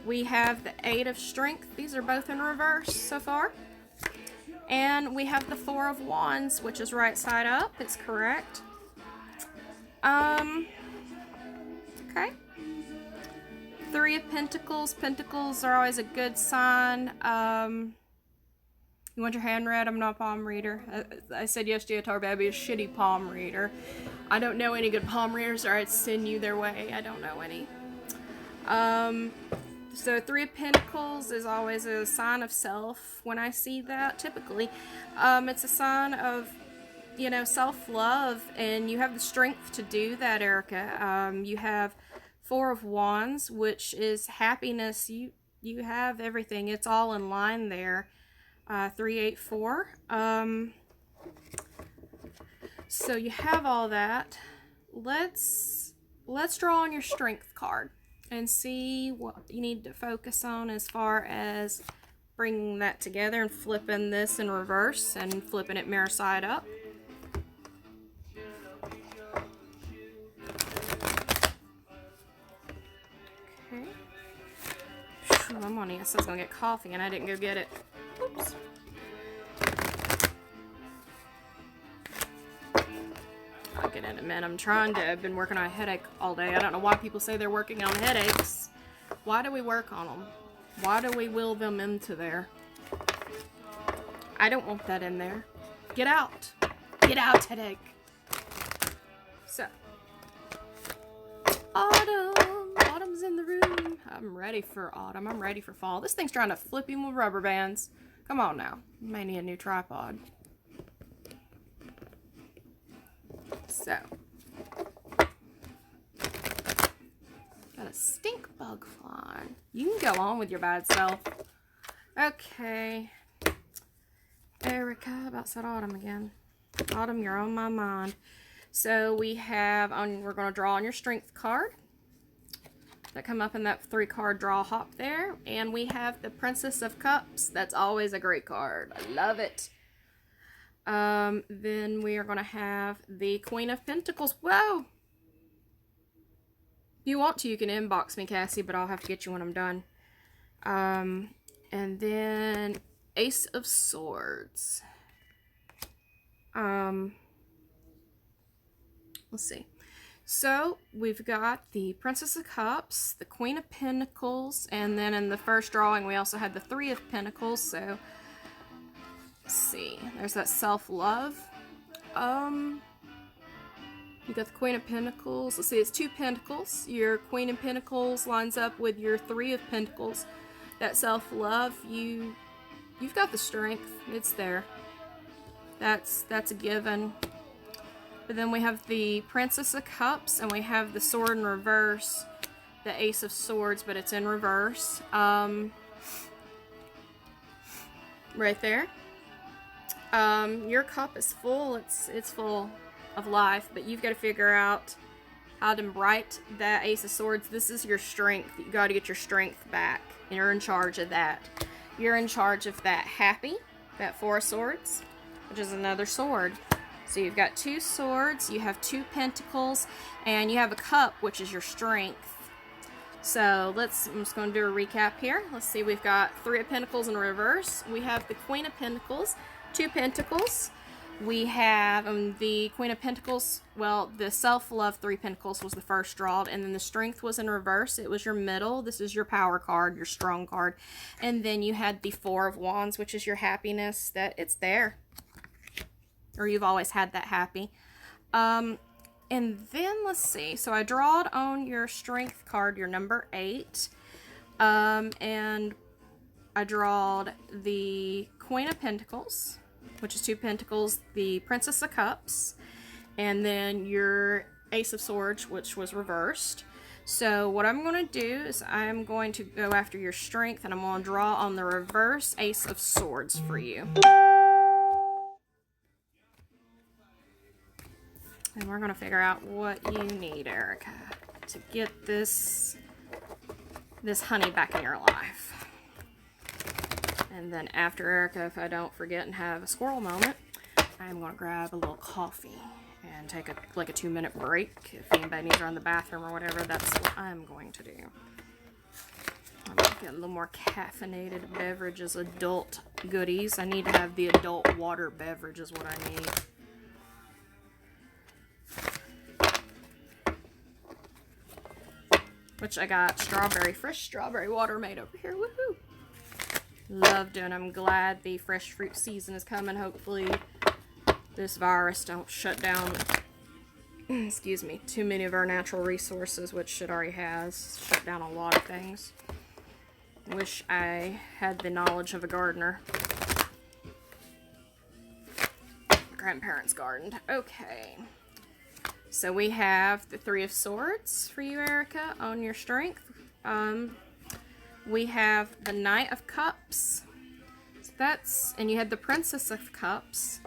We have the Eight of Strength. These are both in reverse so far. And we have the Four of Wands, which is right side up. It's correct. Okay. Three of Pentacles. Pentacles are always a good sign. You want your hand read? I'm not a palm reader. I said yesterday I told her I'd be a shitty palm reader. I don't know any good palm readers, or I'd send you their way. I don't know any. So Three of Pentacles is always a sign of self when I see that, typically. It's a sign of, self-love, and you have the strength to do that, Erica. You have Four of Wands, which is happiness. You have everything. It's all in line there. 384. So you have all that. Let's draw on your strength card and see what you need to focus on as far as bringing that together and flipping this in reverse and flipping it mirror side up. Okay. I'm on I was gonna get coffee and I didn't go get it. Oops. I'll get in a minute. I've been working on a headache all day. I don't know why people say they're working on headaches. Why do we work on them? Why do we will them into there? I don't want that in there. Get out. Get out, headache. So. Autumn. Autumn's in the room. I'm ready for autumn. I'm ready for fall. This thing's trying to flip you with rubber bands. Come on now. You may need a new tripod. So. Got a stink bug flying. You can go on with your bad self. Okay. Erica, about said autumn again. Autumn, you're on my mind. So we have, we're going to draw on your strength card. That come up in that 3-card draw hop there. And we have the Princess of Cups. That's always a great card. I love it. Then we are going to have the Queen of Pentacles. Whoa! If you want to, you can inbox me, Cassie, but I'll have to get you when I'm done. And then Ace of Swords. Let's see. So, we've got the Princess of Cups, the Queen of Pentacles, and then in the first drawing we also had the Three of Pentacles, so let's see. There's that self-love. You got the Queen of Pentacles. Let's see, it's 2 Pentacles. Your Queen of Pentacles lines up with your Three of Pentacles. That self-love, you've got the strength. It's there. That's a given. But then we have the Princess of Cups, and we have the sword in reverse, the Ace of Swords, but it's in reverse. Right there. Your cup is full. It's full of life, but you've got to figure out how to write that Ace of Swords. This is your strength. You got to get your strength back, and you're in charge of that. You're in charge of that happy, that Four of Swords, which is another sword. So you've got 2 swords, you have 2 pentacles, and you have a cup, which is your strength. So I'm just going to do a recap here. Let's see, we've got 3 of Pentacles in reverse. We have the Queen of Pentacles, 2 pentacles, We have the Queen of Pentacles. Well, the Self-Love 3 Pentacles was the first draw, and then the Strength was in reverse. It was your middle. This is your power card, your strong card. And then you had the Four of Wands, which is your happiness, that it's there. Or you've always had that happy. And then, let's see. So I drawed on your Strength card, your number 8. And I drawed the Queen of Pentacles, which is 2 Pentacles, the Princess of Cups, and then your Ace of Swords, which was reversed. So what I'm going to do is I'm going to go after your Strength, and I'm going to draw on the reverse Ace of Swords for you. And we're going to figure out what you need, Erica, to get this honey back in your life. And then after Erica, if I don't forget and have a squirrel moment, I'm going to grab a little coffee and take like a 2-minute break. If anybody needs to run the bathroom or whatever, that's what I'm going to do. I'm going to get a little more caffeinated beverages, adult goodies. I need to have the adult water beverage is what I need. Which I got fresh strawberry water made over here. Woohoo! Love doing. I'm glad the fresh fruit season is coming. Hopefully this virus don't shut down, excuse me, too many of our natural resources, which it already has. Shut down a lot of things. Wish I had the knowledge of a gardener. Grandparents gardened. Okay. So we have the Three of Swords for you, Erica, on your Strength. We have the Knight of Cups. So and you have the Princess of Cups.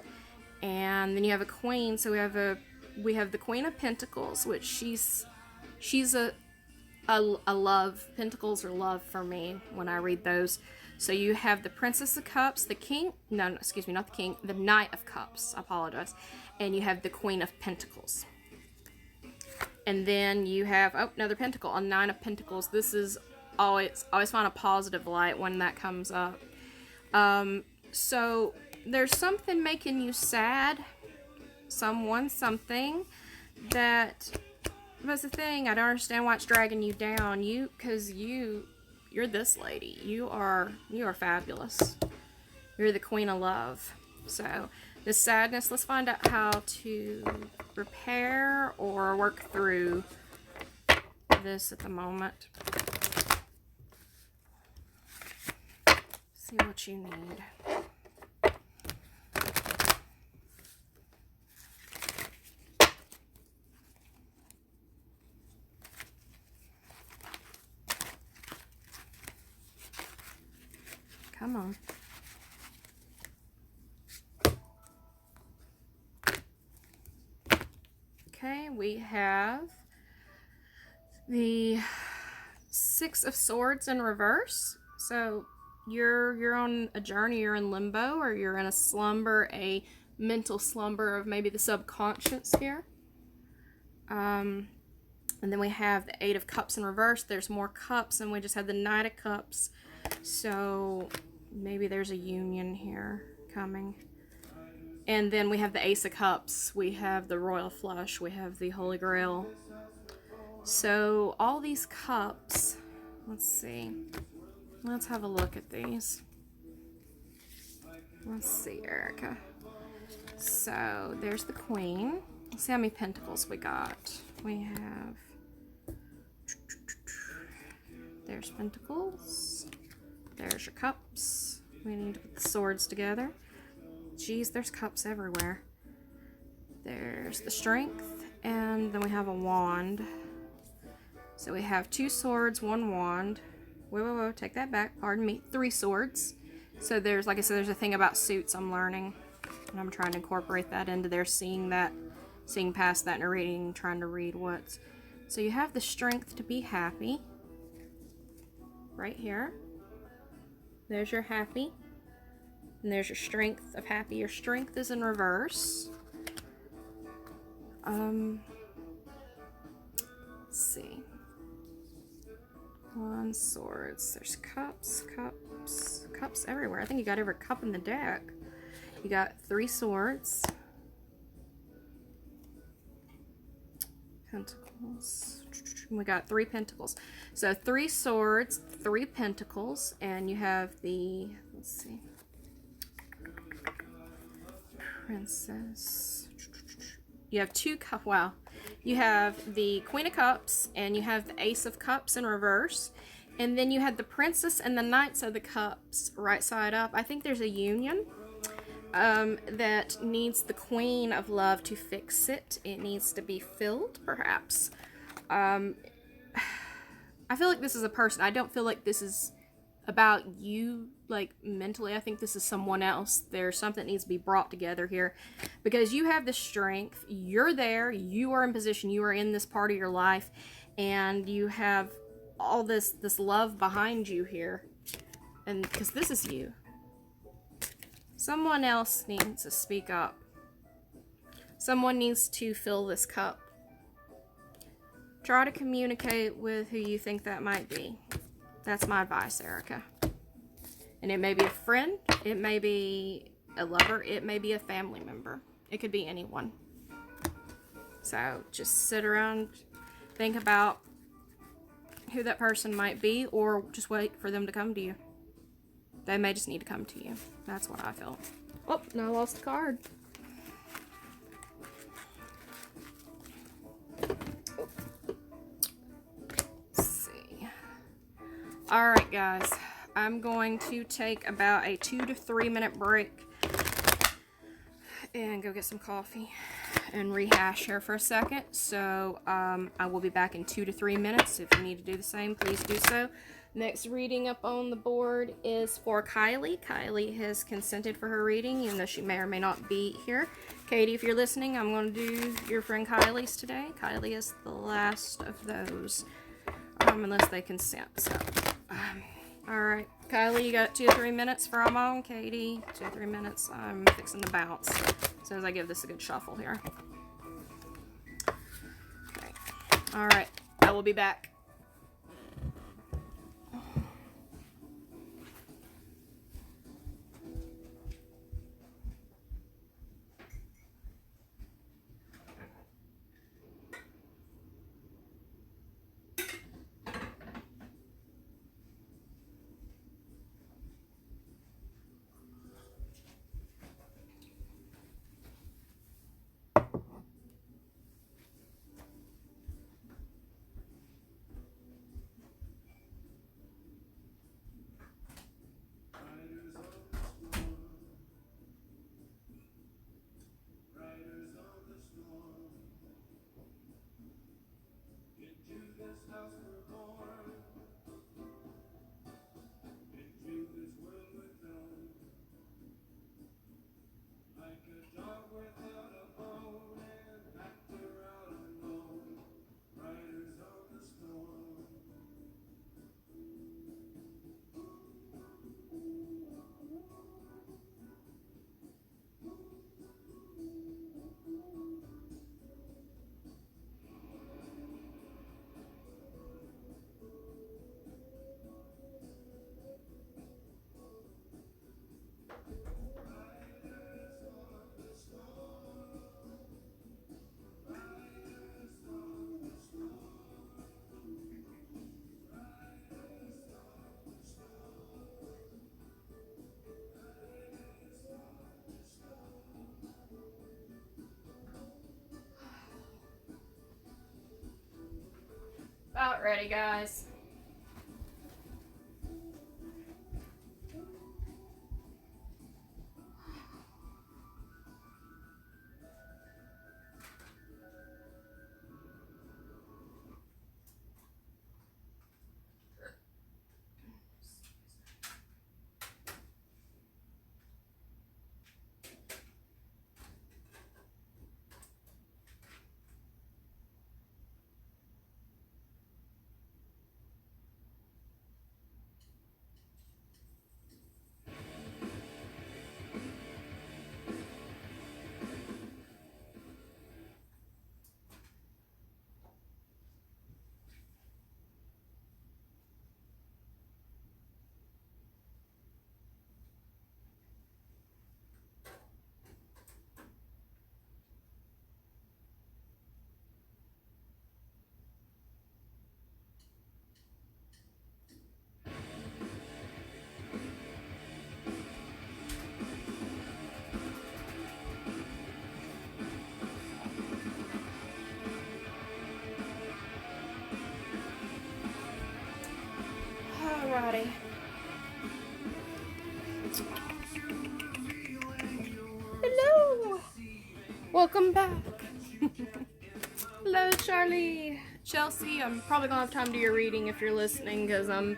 And then you have a Queen. So we have the Queen of Pentacles, which she's a love. Pentacles are love for me when I read those. So you have the Princess of Cups, the King, no, excuse me, not the King, the Knight of Cups, I apologize. And you have the Queen of Pentacles. And then you have, another Pentacle, a Nine of Pentacles. This is always find a positive light when that comes up. So there's something making you sad. Something that was the thing. I don't understand why it's dragging you down. Because you're this lady. You are fabulous. You're the Queen of Love. So this sadness, let's find out how to repair or work through this at the moment. See what you need. Come on. Okay, we have the Six of Swords in reverse. So you're on a journey, you're in limbo, or you're in a slumber, a mental slumber of maybe the subconscious here. And then we have the Eight of Cups in reverse. There's more cups, and we just had the Knight of Cups. So maybe there's a union here coming. And then we have the Ace of Cups. We have the Royal Flush. We have the Holy Grail. So all these cups, let's see. Let's have a look at these. Let's see, Erica. So there's the Queen. Let's see how many pentacles we got. We have, there's pentacles. There's your cups. We need to put the swords together. Geez, there's cups everywhere. There's the Strength, and then we have a wand. So we have 2 swords, 1 wand. Whoa, take that back. Pardon me. 3 swords. So there's, like I said, there's a thing about suits I'm learning, and I'm trying to incorporate that into there, seeing past that in a reading, trying to read what's. So you have the Strength to be happy. Right here. There's your happy. And there's your Strength of happy. Your Strength is in reverse. Let's see. 1 swords. There's cups everywhere. I think you got every cup in the deck. You got 3 swords. Pentacles. We got 3 Pentacles. So 3 Swords, 3 Pentacles, and you have the, let's see, Princess. You have 2 cups. Wow. You have the Queen of Cups, and you have the Ace of Cups in reverse. And then you have the Princess and the Knights of the Cups right side up. I think there's a union that needs the Queen of Love to fix it. It needs to be filled, perhaps. I feel like this is a person. I don't feel like this is about you, like, mentally. I think this is someone else. There's something that needs to be brought together here, because you have the strength. You're there. You are in position. You are in this part of your life, and you have all this love behind you here, and because this is you. Someone else needs to speak up. Someone needs to fill this cup. Try to communicate with who you think that might be. That's my advice, Erica. And it may be a friend, it may be a lover, it may be a family member. It could be anyone. So just sit around, think about who that person might be, or just wait for them to come to you. They may just need to come to you. That's what I felt. Oh, no, I lost the card. Let's see. Alright, guys. I'm going to take about a 2 to 3 minute break and go get some coffee and rehash here for a second. So I will be back in 2 to 3 minutes. If you need to do the same, please do so. Next reading up on the board is for Kylie. Kylie has consented for her reading, even though she may or may not be here. Katie, if you're listening, I'm going to do your friend Kylie's today. Kylie is the last of those, unless they consent. So, alright. Kylie, you got 2 or 3 minutes for I'm on. Katie, 2 or 3 minutes. I'm fixing to bounce as soon as I give this a good shuffle here. Okay. Alright. I will be back. About ready, guys. Alrighty. Hello! Welcome back. Hello, Charlie. Chelsea, I'm probably gonna have time to do your reading if you're listening because I'm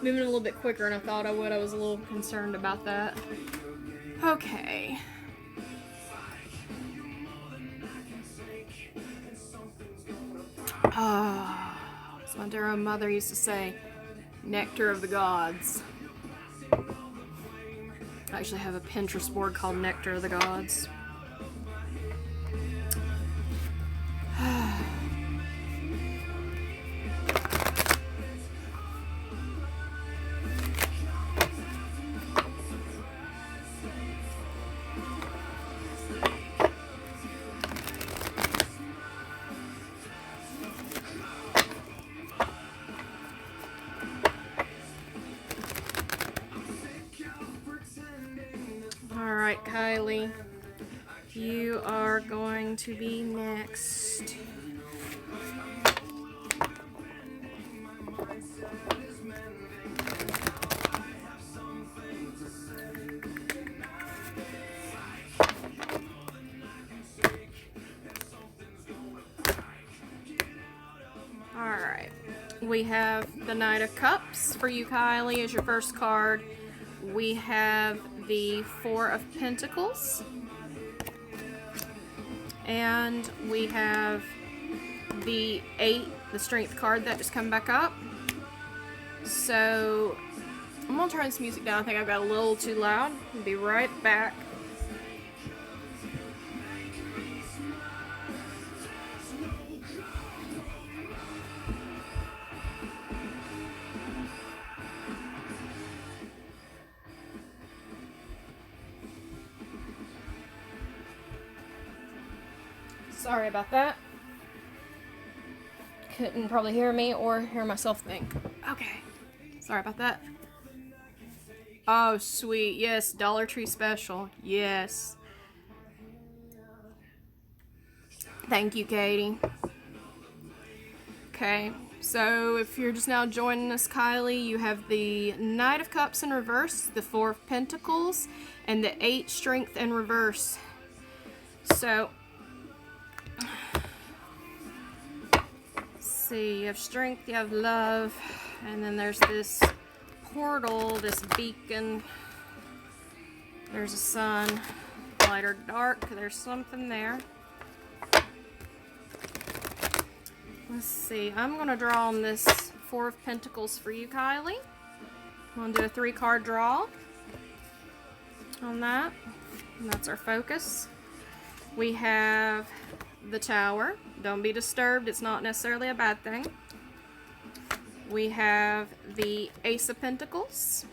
moving a little bit quicker than I thought I would. I was a little concerned about that. Okay. As my dear old mother used to say, nectar of the gods. I actually have a Pinterest board called Nectar of the Gods. Alright, Kylie, you are going to be next. Alright, we have the Knight of Cups for you, Kylie, as your first card. We have the Four of Pentacles, and we have the 8, the Strength card that just come back up. So I'm gonna turn this music down. I think I've got a little too loud. I'll be right back. Sorry about that. Couldn't probably hear me or hear myself think. Okay. Sorry about that. Oh, sweet. Yes, Dollar Tree special. Yes. Thank you, Katie. Okay. So, if you're just now joining us, Kylie, you have the Knight of Cups in reverse, the Four of Pentacles, and the 8 Strength in reverse. So, see, you have strength, you have love, and then there's this portal, this beacon. There's a sun, light or dark, there's something there. Let's see, I'm going to draw on this Four of Pentacles for you, Kylie. I'm going to do a 3-card draw on that, and that's our focus. We have the Tower. Don't be disturbed, it's not necessarily a bad thing. We have the Ace of Pentacles.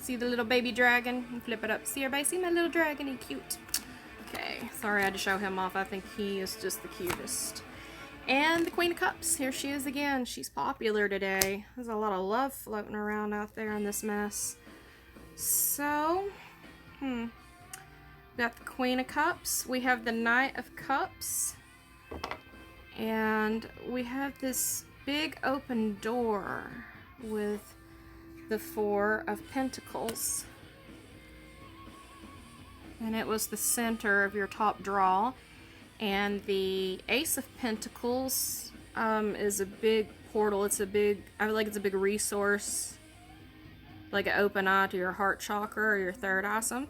See the little baby dragon? And flip it up. See everybody? See my little dragon? He's cute. Okay, sorry I had to show him off. I think he is just the cutest. And the Queen of Cups. Here she is again. She's popular today. There's a lot of love floating around out there in this mess. So, we got the Queen of Cups. We have the Knight of Cups. And we have this big open door with the Four of Pentacles. And it was the center of your top draw. And the Ace of Pentacles is a big portal. It's a big, I feel like it's a big resource. Like an open eye to your heart chakra or your third eye. I feel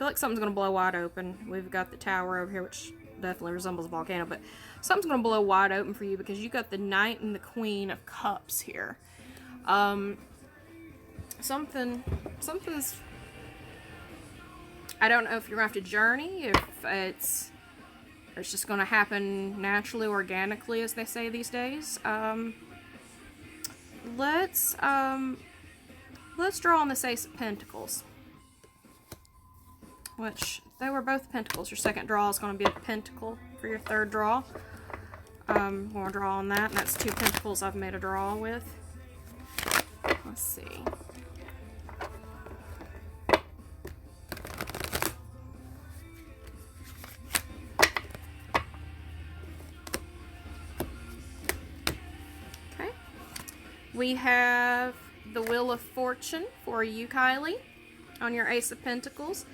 like something's going to blow wide open. We've got the Tower over here, which definitely resembles a volcano, but something's going to blow wide open for you because you got the Knight and the Queen of Cups here. Something's, I don't know if you're going to have to journey, if it's just going to happen naturally, organically, as they say these days. Let's draw on this Ace of Pentacles, which they were both pentacles. Your second draw is going to be a pentacle for your third draw. We're going to draw on that, and that's 2 pentacles I've made a draw with. Let's see. Okay. We have the Wheel of Fortune for you, Kylie, on your Ace of Pentacles.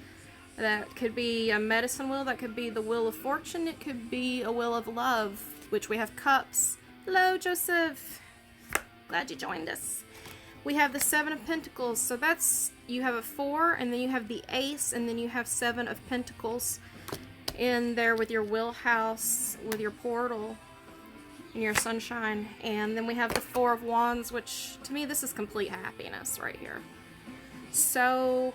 That could be a medicine wheel. That could be the Wheel of Fortune. It could be a Wheel of Love, which we have Cups. Hello, Joseph. Glad you joined us. We have the Seven of Pentacles. So that's, you have a 4, and then you have the Ace, and then you have 7 of Pentacles in there with your wheelhouse, with your portal, and your sunshine. And then we have the 4 of Wands, which to me, this is complete happiness right here. So,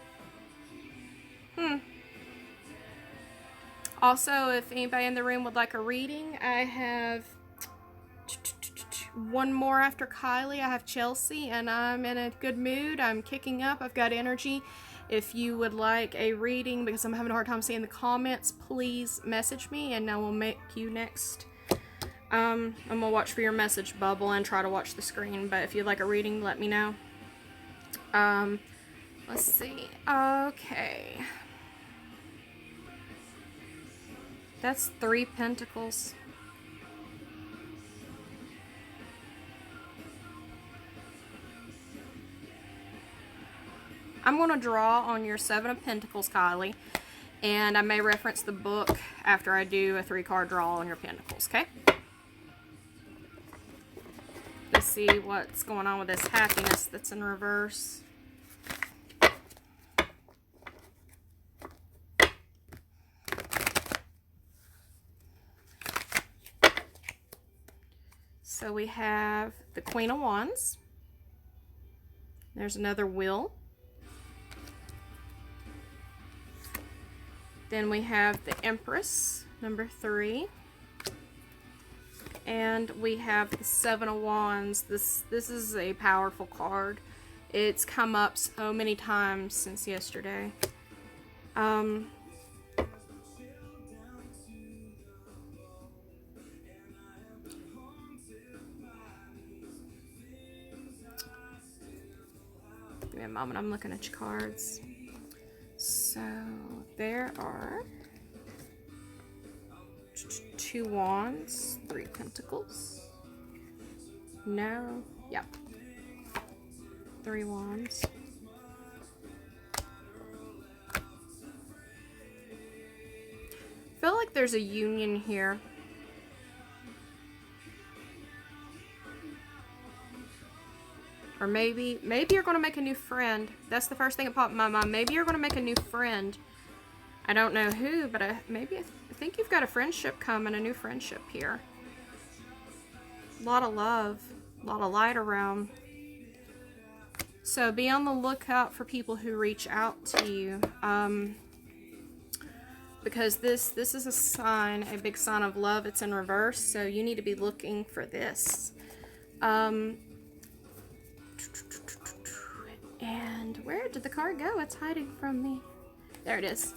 also, if anybody in the room would like a reading, I have one more after Kylie. I have Chelsea, and I'm in a good mood. I'm kicking up. I've got energy. If you would like a reading, because I'm having a hard time seeing the comments, please message me, and I will make you next. I'm going to watch for your message bubble and try to watch the screen, but if you'd like a reading, let me know. Let's see. Okay. That's 3 Pentacles. I'm going to draw on your 7 of Pentacles, Kylie, and I may reference the book after I do a 3-card draw on your Pentacles, okay? Let's see what's going on with this happiness that's in reverse. So we have the Queen of Wands. There's another wheel. Then we have the Empress, number 3. And we have the 7 of Wands. This is a powerful card. It's come up so many times since yesterday. Give me a moment, I'm looking at your cards. So there are 2 Wands, 3 Pentacles. No, yep. 3 Wands. I feel like there's a union here. Or maybe you're going to make a new friend. That's the first thing that popped in my mind. Maybe you're going to make a new friend. I don't know who, but I think you've got a friendship coming, a new friendship here. A lot of love, a lot of light around. So be on the lookout for people who reach out to you. Because this is a sign, a big sign of love. It's in reverse, so you need to be looking for this. And where did the card go? It's hiding from me. There it is.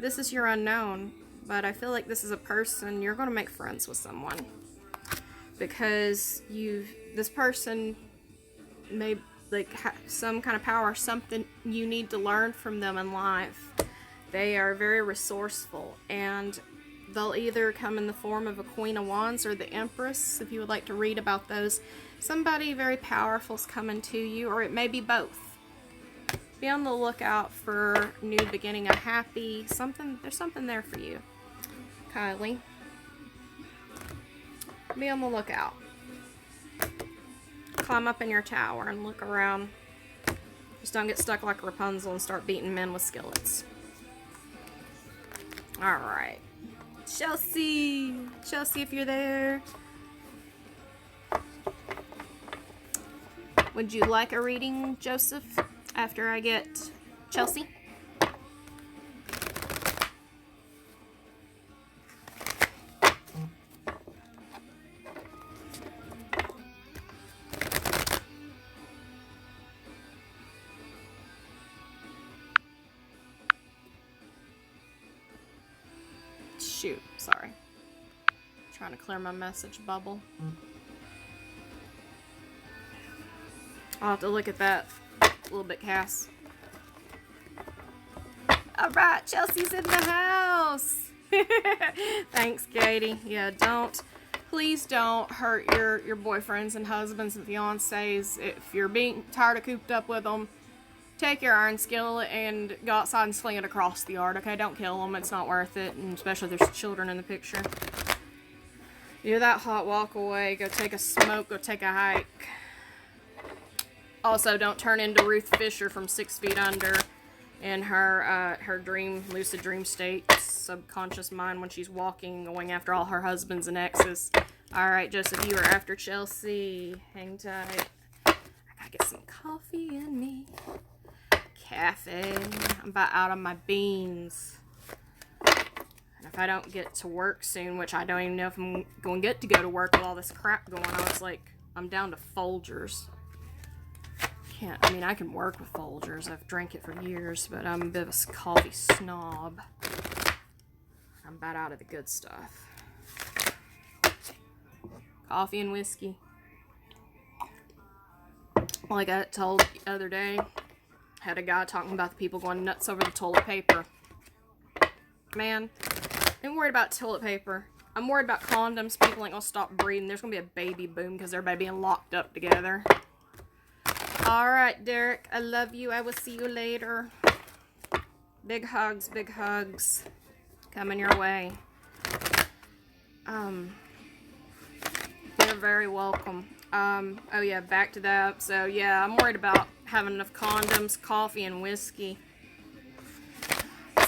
This is your unknown, but I feel like this is a person. You're going to make friends with someone because this person may have some kind of power, something you need to learn from them in life. They are very resourceful, and they'll either come in the form of a Queen of Wands or the Empress, if you would like to read about those. Somebody very powerful is coming to you, or it may be both. Be on the lookout for new beginning, a happy something. There's something there for you, Kylie. Be on the lookout. Climb up in your tower and look around. Just don't get stuck like Rapunzel and start beating men with skillets. Alright. Chelsea! Chelsea, if you're there. Would you like a reading, Joseph, after I get Chelsea? Shoot, sorry. Trying to clear my message bubble. I'll have to look at that a little bit, Cass. Alright, Chelsea's in the house. Thanks, Katie. Yeah, don't please don't hurt your boyfriends and husbands and fiancés. If you're being tired of cooped up with them, take your iron skillet and go outside and sling it across the yard, okay? Don't kill them. It's not worth it, and especially if there's children in the picture. You're that hot, walk away. Go take a smoke. Go take a hike. Also, don't turn into Ruth Fisher from 6 Feet Under in her lucid dream state, subconscious mind, when she's walking, going after all her husbands and exes. Alright, Joseph, you are after Chelsea. Hang tight. I gotta get some coffee in me. Cafe. I'm about out of my beans. And if I don't get to work soon, which I don't even know if I'm going to go to work with all this crap going on, it's like I'm down to Folgers. I can work with Folgers. I've drank it for years, but I'm a bit of a coffee snob. I'm about out of the good stuff. Coffee and whiskey. Like I told the other day, had a guy talking about the people going nuts over the toilet paper. Man, I'm worried about toilet paper. I'm worried about condoms. People ain't gonna stop breathing. There's gonna be a baby boom because everybody being locked up together. Alright, Derek, I love you. I will see you later. Big hugs, big hugs. Coming your way. You're very welcome. Oh yeah, back to that. So yeah, I'm worried about having enough condoms, coffee, and whiskey.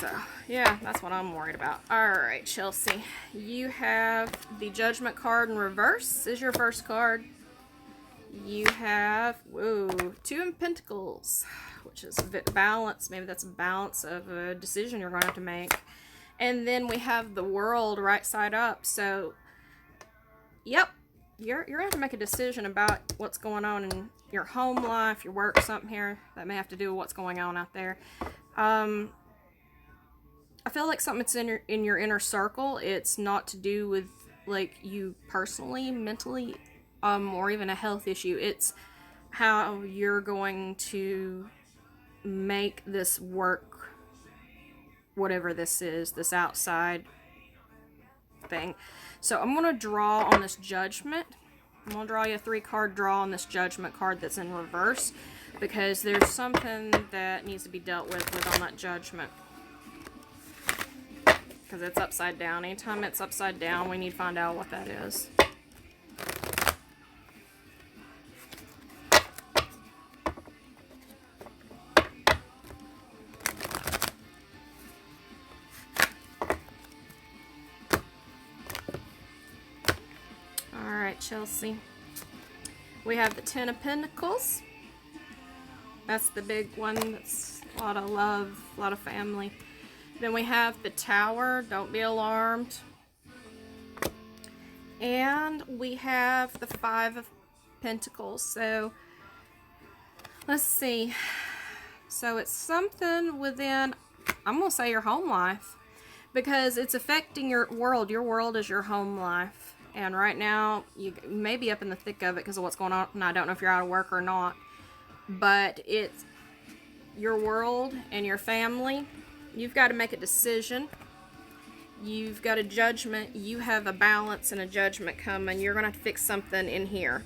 So yeah, that's what I'm worried about. Alright, Chelsea. You have the Judgment card in reverse. Is your first card. You have, Two of Pentacles, which is a bit balance. Maybe that's a balance of a decision you're going to have to make. And then we have the World right side up. So, yep, you're going to have to make a decision about what's going on in your home life, your work, something here that may have to do with what's going on out there. I feel like something that's in your inner circle. It's not to do with, like, you personally, mentally, or even a health issue. It's how you're going to make this work, whatever this is, this outside thing. So I'm going to draw on this Judgment. I'm going to draw you a 3-card draw on this Judgment card that's in reverse, because there's something that needs to be dealt with on that Judgment. Because it's upside down. Anytime it's upside down, we need to find out what that is. Chelsea. We have the Ten of Pentacles. That's the big one. That's a lot of love, a lot of family. Then we have the Tower. Don't be alarmed. And we have the Five of Pentacles. So, let's see. So, it's something within, I'm going to say your home life. Because it's affecting your world. Your world is your home life. And right now, you may be up in the thick of it because of what's going on. And I don't know if you're out of work or not. But it's your world and your family. You've got to make a decision. You've got a Judgment. You have a balance and a Judgment coming. You're going to have to fix something in here.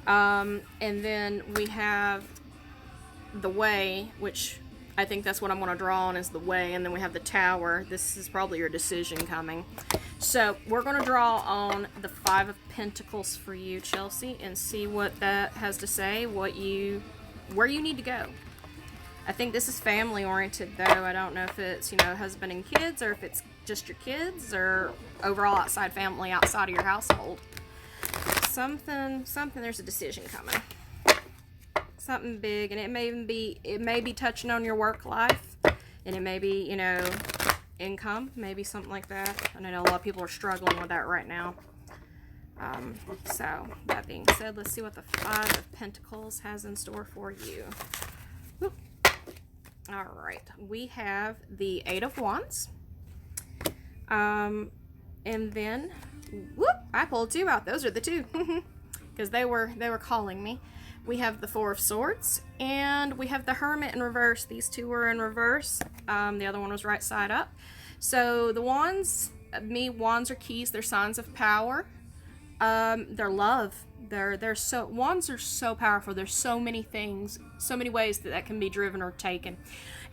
And then we have the Way, which I think that's what I'm going to draw on, is the Way. And then we have the Tower. This is probably your decision coming. So, we're going to draw on the Five of Pentacles for you, Chelsea, and see what that has to say, where you need to go. I think this is family-oriented, though. I don't know if it's, husband and kids, or if it's just your kids, or overall outside family, outside of your household. Something, there's a decision coming. Something big, and it may be touching on your work life, and it may be, income, maybe something like that. And I know a lot of people are struggling with that right now. So, that being said, let's see what the Five of Pentacles has in store for you. Alright, we have the Eight of Wands. And then, I pulled 2 out. Those are the 2. Because they were calling me. We have the Four of Swords, and we have the Hermit in reverse. These 2 were in reverse. The other one was right side up. So the wands, wands are keys. They're signs of power. Their love. They're so, wands are so powerful. There's so many things, so many ways that can be driven or taken.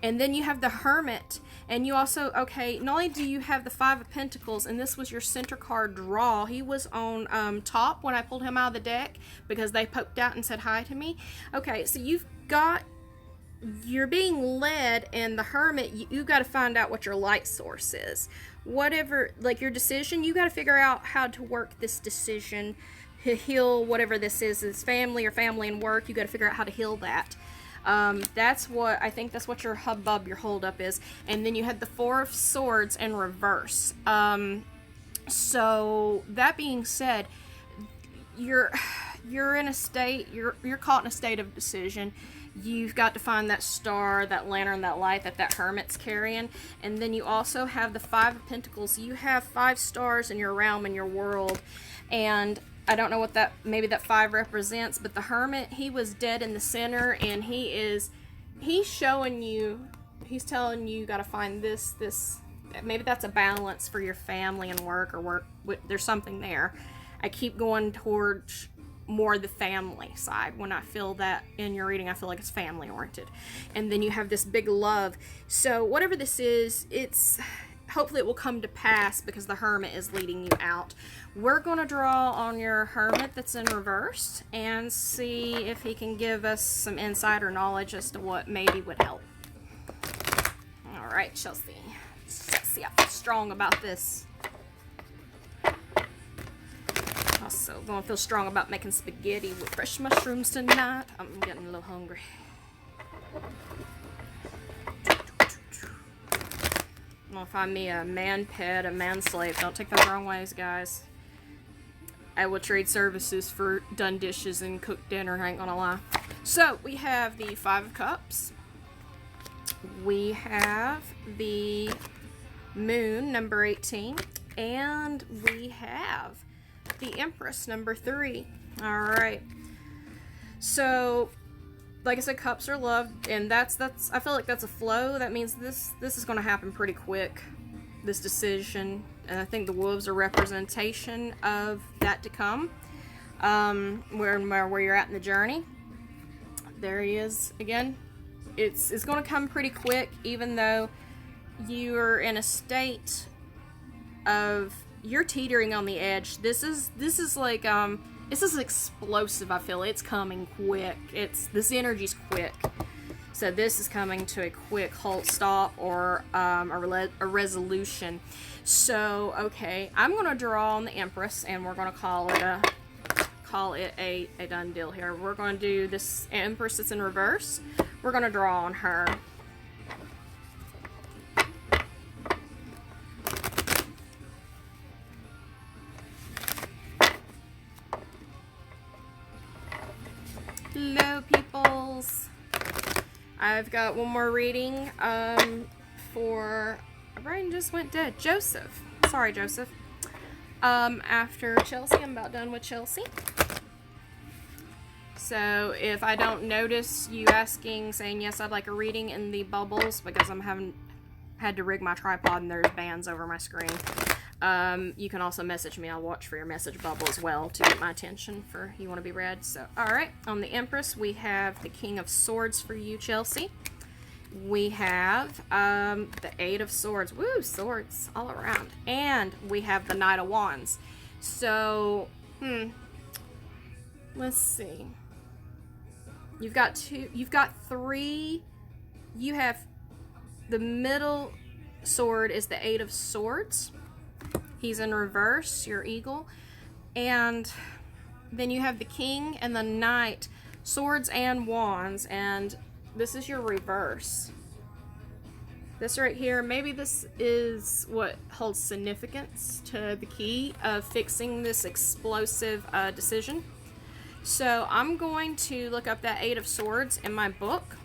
And then you have the Hermit, and you also, okay, not only do you have the Five of Pentacles, and this was your center card draw. He was on top when I pulled him out of the deck because they poked out and said hi to me. Okay, so you're being led, and the Hermit, you got to find out what your light source is. Whatever, like your decision, you got to figure out how to work this decision, to heal whatever this is family or family and work. You got to figure out how to heal that. That's what your hubbub, your holdup is. And then you had the Four of Swords in reverse. So that being said, you're in a state, you're caught in a state of decision. You've got to find that star, that lantern, that light that Hermit's carrying. And then you also have the Five of Pentacles. You have 5 stars in your realm, in your world. And I don't know what maybe that 5 represents, but the Hermit, he was dead in the center, and he's showing you, he's telling you got to find this, maybe that's a balance for your family and work, there's something there. I keep going towards more the family side. When I feel that in your reading, I feel like it's family oriented. And then you have this big love. So whatever this is, hopefully it will come to pass because the Hermit is leading you out. We're going to draw on your Hermit that's in reverse and see if he can give us some insight or knowledge as to what maybe would help. All right, Chelsea. Let's see, I feel strong about this. Also going to feel strong about making spaghetti with fresh mushrooms tonight. I'm getting a little hungry. I'm gonna find me a man pet, a man slave. Don't take that the wrong ways, guys. I will trade services for done dishes and cooked dinner, I ain't gonna lie. So, we have the Five of Cups. We have the Moon, number 18. And we have the Empress, number 3. Alright. So, like I said, cups are love, and that's I feel like that's a flow. That means this is going to happen pretty quick, this decision. And I think the wolves are representation of that to come, where you're at in the journey. There he is again. It's going to come pretty quick, even though you're in a state of, you're teetering on the edge. This is like this is explosive. I feel it's coming quick. This energy's quick. So this is coming to a quick halt, stop, or a resolution. So okay, I'm gonna draw on the Empress, and we're gonna call it a done deal here. We're gonna do this Empress that's in reverse. We're gonna draw on her. Hello, peoples. I've got one more reading for, my brain just went dead. Joseph. Sorry, Joseph. After Chelsea, I'm about done with Chelsea. So if I don't notice you saying yes, I'd like a reading in the bubbles, because I'm had to rig my tripod and there's bands over my screen. You can also message me. I'll watch for your message bubble as well to get my attention for you want to be read. So, alright. On the Empress, we have the King of Swords for you, Chelsea. We have the Eight of Swords. Woo, swords all around. And we have the Knight of Wands. So, let's see. You've got 3. You have the middle sword is the Eight of Swords. He's in reverse, your eagle. And then you have the King and the Knight, swords and wands, and this is your reverse. This right here, maybe this is what holds significance to the key of fixing this explosive decision. So I'm going to look up that Eight of Swords in my book,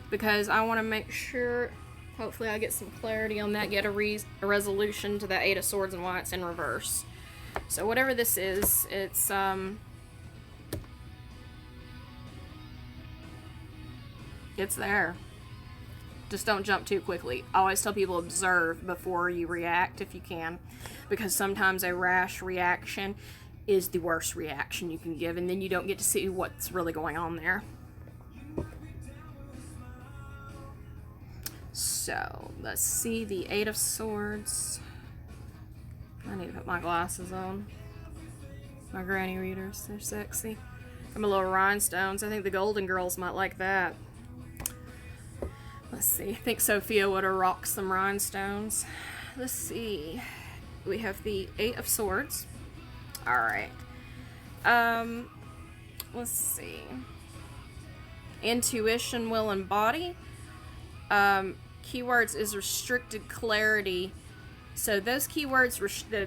because I want to make sure, hopefully I get some clarity on that, get a resolution to that Eight of Swords and why it's in reverse. So whatever this is, it's there. Just don't jump too quickly. I always tell people observe before you react if you can, because sometimes a rash reaction is the worst reaction you can give, and then you don't get to see what's really going on there. So, let's see the Eight of Swords. I need to put my glasses on. My granny readers, they're sexy. Got my little rhinestones. I think the Golden Girls might like that. Let's see. I think Sophia would have rocked some rhinestones. Let's see. We have the Eight of Swords. Alright. Let's see. Intuition, will, and body. Keywords is restricted clarity. So those keywords,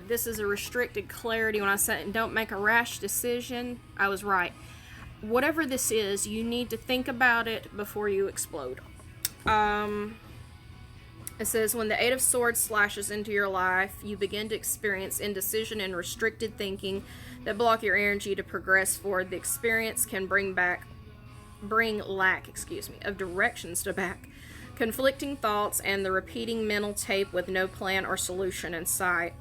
this is a restricted clarity. When I said don't make a rash decision, I was right. Whatever this is, you need to think about it before you explode. It says, when the Eight of Swords slashes into your life, you begin to experience indecision and restricted thinking that block your energy to progress forward. The experience can bring lack, of directions to back, conflicting thoughts, and the repeating mental tape with no plan or solution in sight.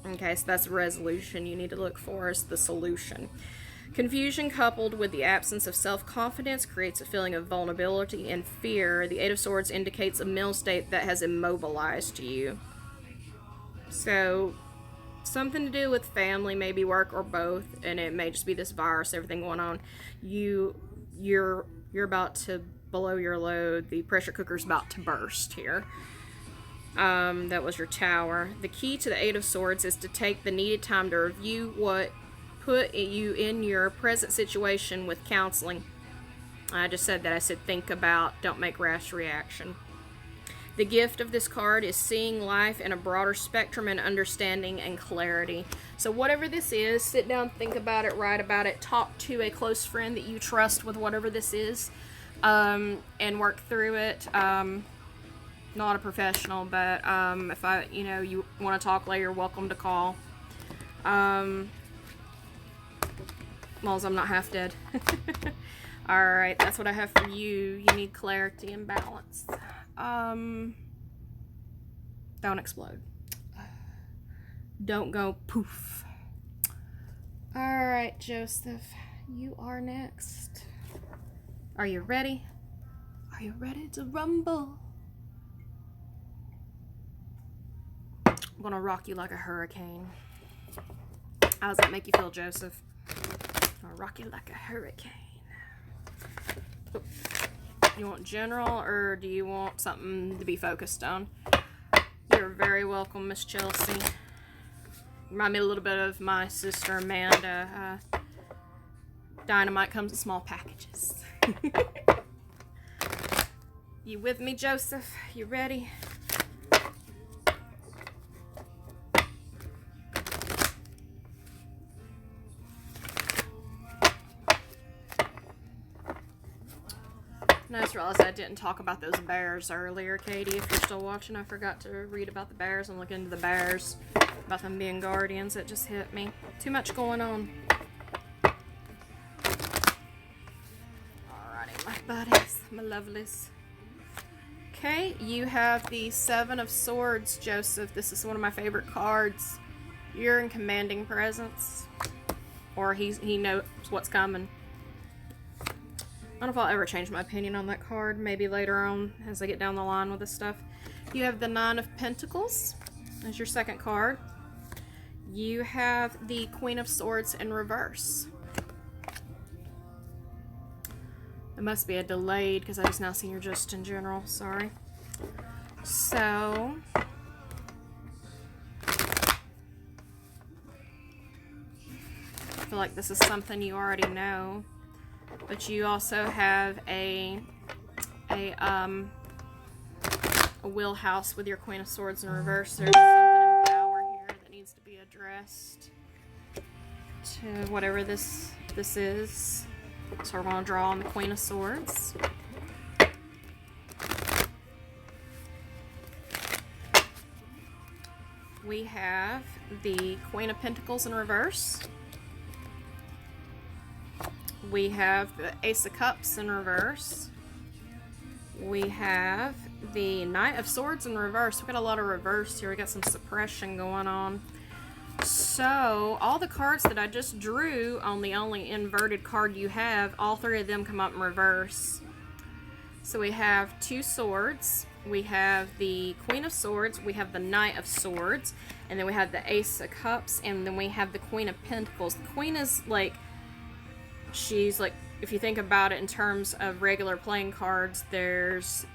Okay, so that's a resolution you need to look for as the solution. Confusion coupled with the absence of self-confidence creates a feeling of vulnerability and fear. The Eight of Swords indicates a mental state that has immobilized you. So, something to do with family, maybe work, or both, and it may just be this virus, everything going on. You're about to blow your load. The pressure cooker's about to burst here. That was your Tower. The key to the Eight of Swords is to take the needed time to review what put you in your present situation with counseling. I just said that. I said think about, don't make rash reaction. The gift of this card is seeing life in a broader spectrum and understanding and clarity. So whatever this is, sit down, think about it, write about it, talk to a close friend that you trust with whatever this is, and work through it. Not a professional, but if you want to talk later, you're welcome to call. Well, as I'm not half dead. Alright, that's what I have for you. You need clarity and balance. Don't explode. Don't go poof. Alright, Joseph. You are next. Are you ready? Are you ready to rumble? I'm gonna rock you like a hurricane. How does that make you feel, Joseph? I'll rock you like a hurricane. Oh. You want general, or do you want something to be focused on? You're very welcome, Miss Chelsea. Remind me a little bit of my sister Amanda. Dynamite comes in small packages. You with me, Joseph? You ready? I just realized I didn't talk about those bears earlier, Katie. If you're still watching, I forgot to read about the bears and look into the bears. About them being guardians. It just hit me. Too much going on. Alrighty, my buddies. My lovelies. Okay, you have the Seven of Swords, Joseph. This is one of my favorite cards. You're in commanding presence. Or he knows what's coming. I don't know if I'll ever change my opinion on that card. Maybe later on as I get down the line with this stuff. You have the Nine of Pentacles as your second card. You have the Queen of Swords in reverse. It must be a delayed because I just now seen your just in general. Sorry. So I feel like this is something you already know. But you also have a wheelhouse with your Queen of Swords in reverse. There's something in power here that needs to be addressed to whatever this is. So we're going to draw on the Queen of Swords. We have the Queen of Pentacles in reverse. We have the Ace of Cups in reverse. We have the Knight of Swords in reverse. We got a lot of reverse here. We got some suppression going on. So, all the cards that I just drew on the only inverted card you have, all three of them come up in reverse. So we have 2 swords, we have the Queen of Swords, we have the Knight of Swords, and then we have the Ace of Cups, and then we have the Queen of Pentacles. The Queen is like, she's like, if you think about it in terms of regular playing cards, there's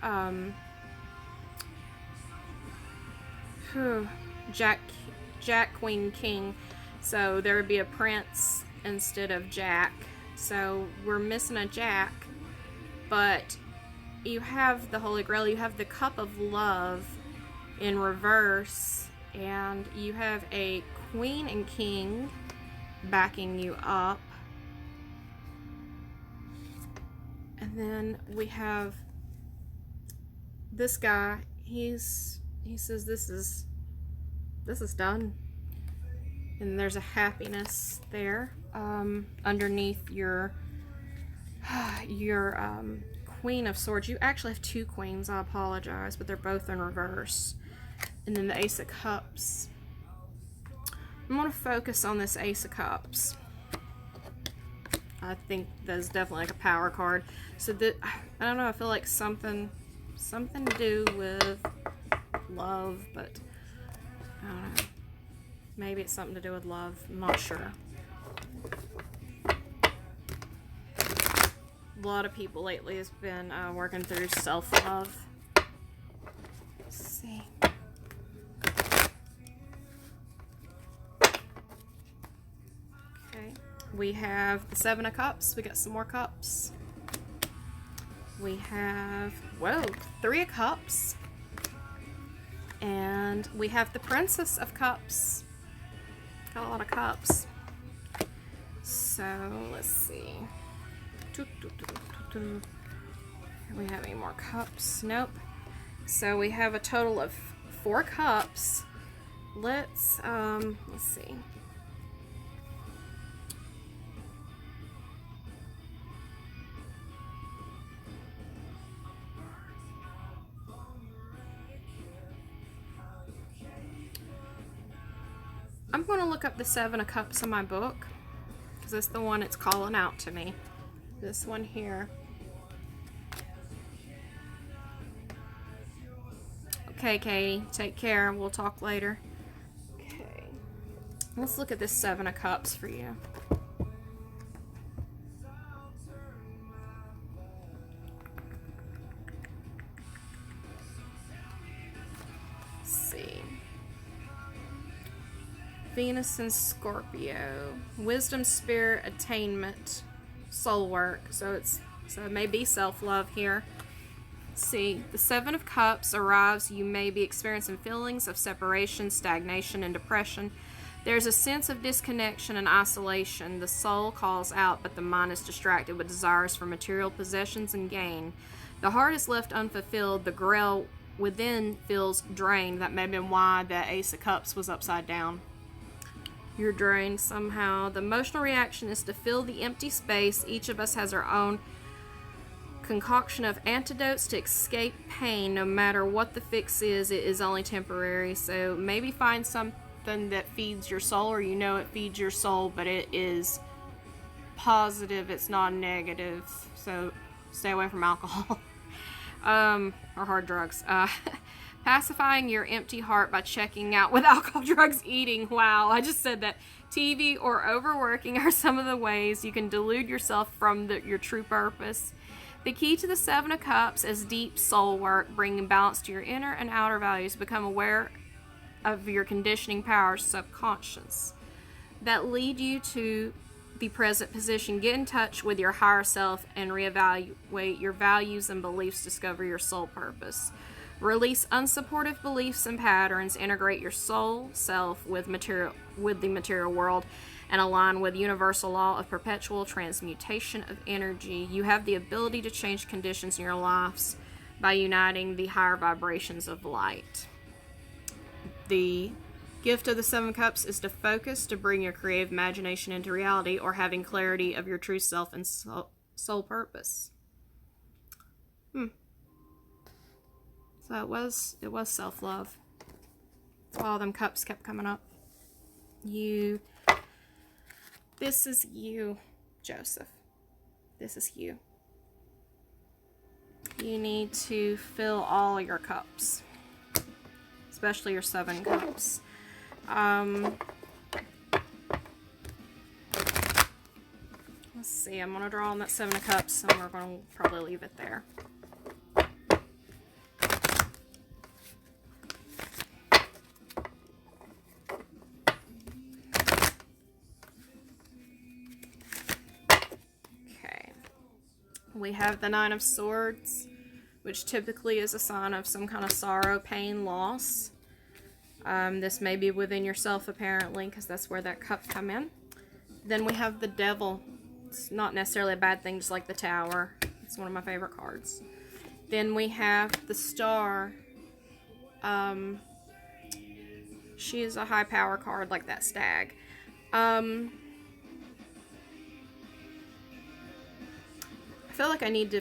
Jack, Queen, King. So there would be a Prince instead of Jack. So we're missing a Jack. But you have the Holy Grail, you have the Cup of Love in reverse, and you have a Queen and King backing you up. And then we have this guy. He says this is done. And there's a happiness there underneath your Queen of Swords. You actually have 2 queens, I apologize, but they're both in reverse. And then the Ace of Cups. I'm going to focus on this Ace of Cups. I think that's definitely like a power card. So that, I don't know, I feel like something to do with love, but I don't know. Maybe it's something to do with love. I'm not sure. A lot of people lately has been working through self-love. Let's see. Okay. We have the 7 of Cups. We got some more cups. We have, whoa, 3 of Cups. And we have the Princess of Cups. Got a lot of cups. So, let's see. Do we have any more cups? Nope. So we have a total of 4 cups. Let's see. I'm going to look up the 7 of Cups in my book, because it's the one it's calling out to me. This one here. Okay, Katie, take care. We'll talk later. Okay. Let's look at this 7 of Cups for you. Let's see. Venus and Scorpio. Wisdom, spirit, attainment, soul work. So it may be self-love here. See, the 7 of Cups arrives. You may be experiencing feelings of separation, stagnation, and depression. There's a sense of disconnection and isolation. The soul calls out, but the mind is distracted with desires for material possessions and gain. The heart is left unfulfilled. The grail within feels drained. That may have been why the Ace of Cups was upside down. You're drained somehow. The emotional reaction is to fill the empty space. Each of us has our own concoction of antidotes to escape pain. No matter what the fix is, it is only temporary. So maybe find something that feeds your soul, or you know it feeds your soul, but it is positive, it's not negative. So stay away from alcohol or hard drugs. Pacifying your empty heart by checking out with alcohol, drugs, eating. Wow, I just said that. TV or overworking are some of the ways you can delude yourself from your true purpose. The key to the 7 of Cups is deep soul work, bringing balance to your inner and outer values. Become aware of your conditioning powers, subconscious, that lead you to the present position. Get in touch with your higher self and reevaluate your values and beliefs. Discover your soul purpose. Release unsupportive beliefs and patterns. Integrate your soul self with the material world, and align with universal law of perpetual transmutation of energy. You have the ability to change conditions in your lives by uniting the higher vibrations of light. The gift of the 7 Cups is to focus, to bring your creative imagination into reality, or having clarity of your true self and soul purpose. So it was self-love. That's why all them cups kept coming up. This is you, Joseph. This is you. You need to fill all your cups, especially your 7 cups. Let's see, I'm going to draw on that 7 of cups, and we're going to probably leave it there. Okay. We have the 9 of Swords, which typically is a sign of some kind of sorrow, pain, loss. This may be within yourself, apparently, because that's where that cup come in. Then we have the Devil. It's not necessarily a bad thing, just like the Tower. It's one of my favorite cards. Then we have the Star. She is a high power card, like that stag. I feel like I need to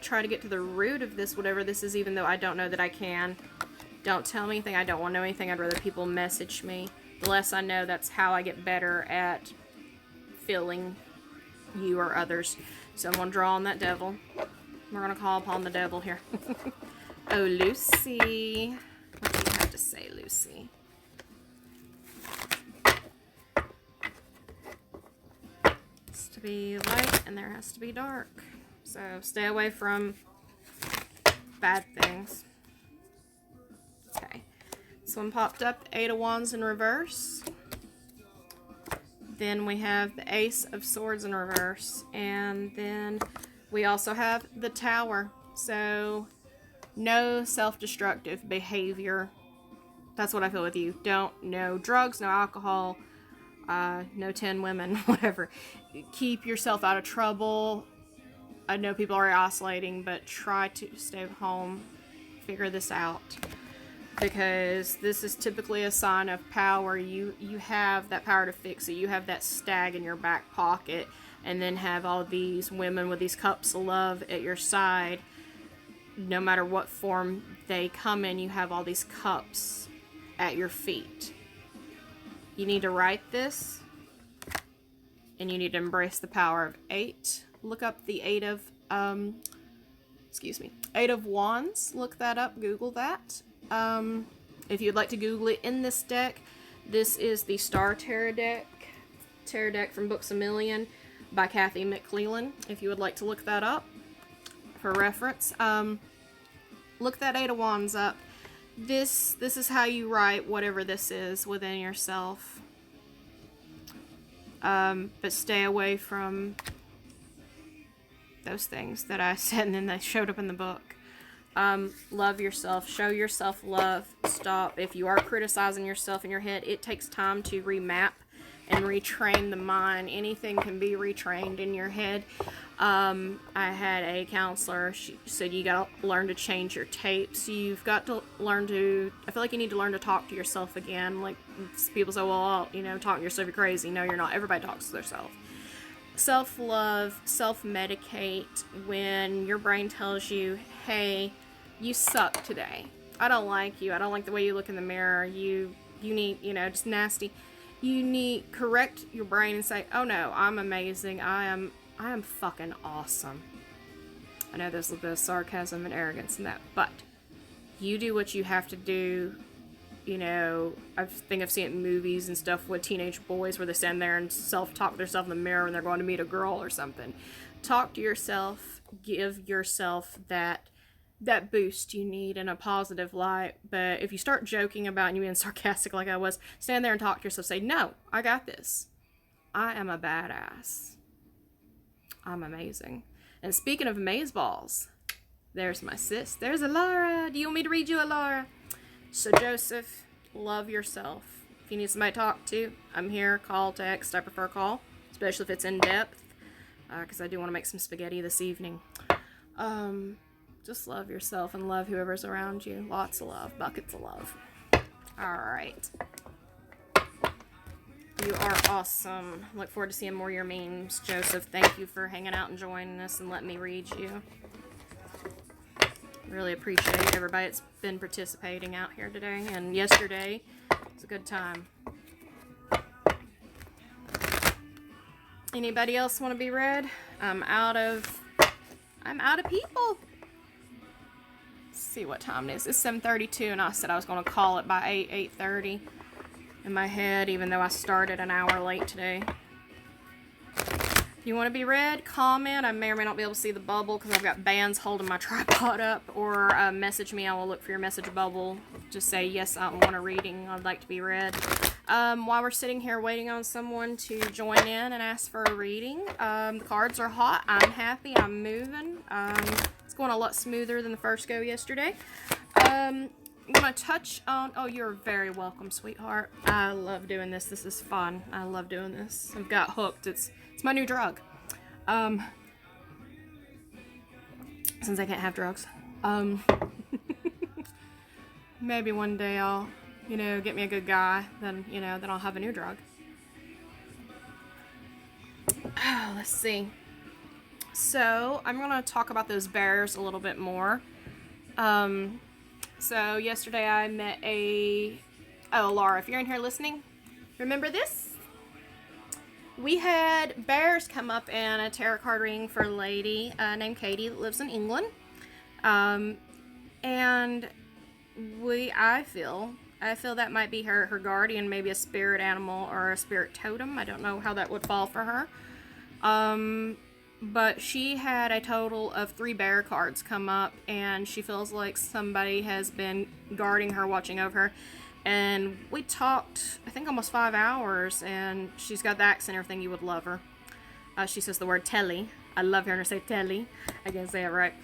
try to get to the root of this, whatever this is, even though I don't know that I can. Don't tell me anything. I don't want to know anything. I'd rather people message me. The less I know, that's how I get better at feeling you or others. So I'm going to draw on that Devil. We're going to call upon the Devil here. Oh, Lucy. What do you have to say, Lucy? Has to be light and there has to be dark. So stay away from bad things. Okay. This one popped up, 8 of Wands in reverse. Then we have the Ace of Swords in reverse. And then we also have the Tower. So no self-destructive behavior. That's what I feel with you. No drugs, no alcohol, no 10 women, whatever. Keep yourself out of trouble. I know people are isolating, but try to stay home. Figure this out. Because this is typically a sign of power. You have that power to fix it. You have that stag in your back pocket, and then have all these women with these cups of love at your side. No matter what form they come in, you have all these cups at your feet. You need to write this, and you need to embrace the power of 8. Look up the 8 of 8 of Wands. Look that up. Google that. If you'd like to Google it in this deck, this is the Star Tarot deck from Books A Million by Kathy McClellan. If you would like to look that up for reference, look that 8 of Wands up. This is how you write whatever this is within yourself. But stay away from those things that I said and then they showed up in the book. Love yourself. Show yourself love. Stop. If you are criticizing yourself in your head, it takes time to remap and retrain the mind. Anything can be retrained in your head. I had a counselor. She said you got to learn to change your tapes. You've got to learn to, I feel like you need to learn to talk to yourself again. Like people say, well, talking to yourself, you're crazy. No, you're not. Everybody talks to themselves. Self-love, self-medicate when your brain tells you, hey, you suck today. I don't like you. I don't like the way you look in the mirror. You need, just nasty. You need correct your brain and say, oh no, I'm amazing. I am fucking awesome. I know there's a little bit of sarcasm and arrogance in that, but you do what you have to do. I think I've seen it in movies and stuff with teenage boys where they stand there and self-talk to themselves in the mirror when they're going to meet a girl or something. Talk to yourself. Give yourself that boost you need in a positive light. But if you start joking about and you being sarcastic like I was, stand there and talk to yourself. Say, no, I got this. I am a badass. I'm amazing. And speaking of amazeballs, there's my sis. There's Alara. Do you want me to read you, Alara? So, Joseph, love yourself. If you need somebody to talk to, I'm here. Call, text. I prefer call, especially if it's in depth, because I do want to make some spaghetti this evening. Just love yourself and love whoever's around you. Lots of love. Buckets of love. Alright. You are awesome. Look forward to seeing more of your memes. Joseph, thank you for hanging out and joining us and letting me read you. Really appreciate everybody that's been participating out here today and yesterday. It's a good time. Anybody else want to be read? I'm out of people. Let's see what time it is. It's 7:32, and I said I was going to call it by 8:30 in my head, even though I started an hour late today. If you want to be read, comment. I may or may not be able to see the bubble because I've got bands holding my tripod up, or message me. I will look for your message bubble. Just say, yes, I want a reading. I'd like to be read. While we're sitting here waiting on someone to join in and ask for a reading, the cards are hot. I'm happy. I'm moving. It's going a lot smoother than the first go yesterday. I'm going to touch on... Oh, you're very welcome, sweetheart. I love doing this. This is fun. I love doing this. I've got hooked. It's my new drug. Since I can't have drugs. Maybe one day I'll, get me a good guy. Then I'll have a new drug. Oh, let's see. So, I'm going to talk about those bears a little bit more. So, yesterday I met Oh, Laura, if you're in here listening, remember this? We had bears come up in a tarot card reading for a lady named Katie that lives in England. And I feel that might be her guardian, maybe a spirit animal or a spirit totem. I don't know how that would fall for her. But she had a total of 3 bear cards come up, and she feels like somebody has been guarding her, watching over her. And we talked, I think, almost 5 hours, and she's got the accent and everything. You would love her. She says the word telly. I love hearing her say telly. I can't say it right.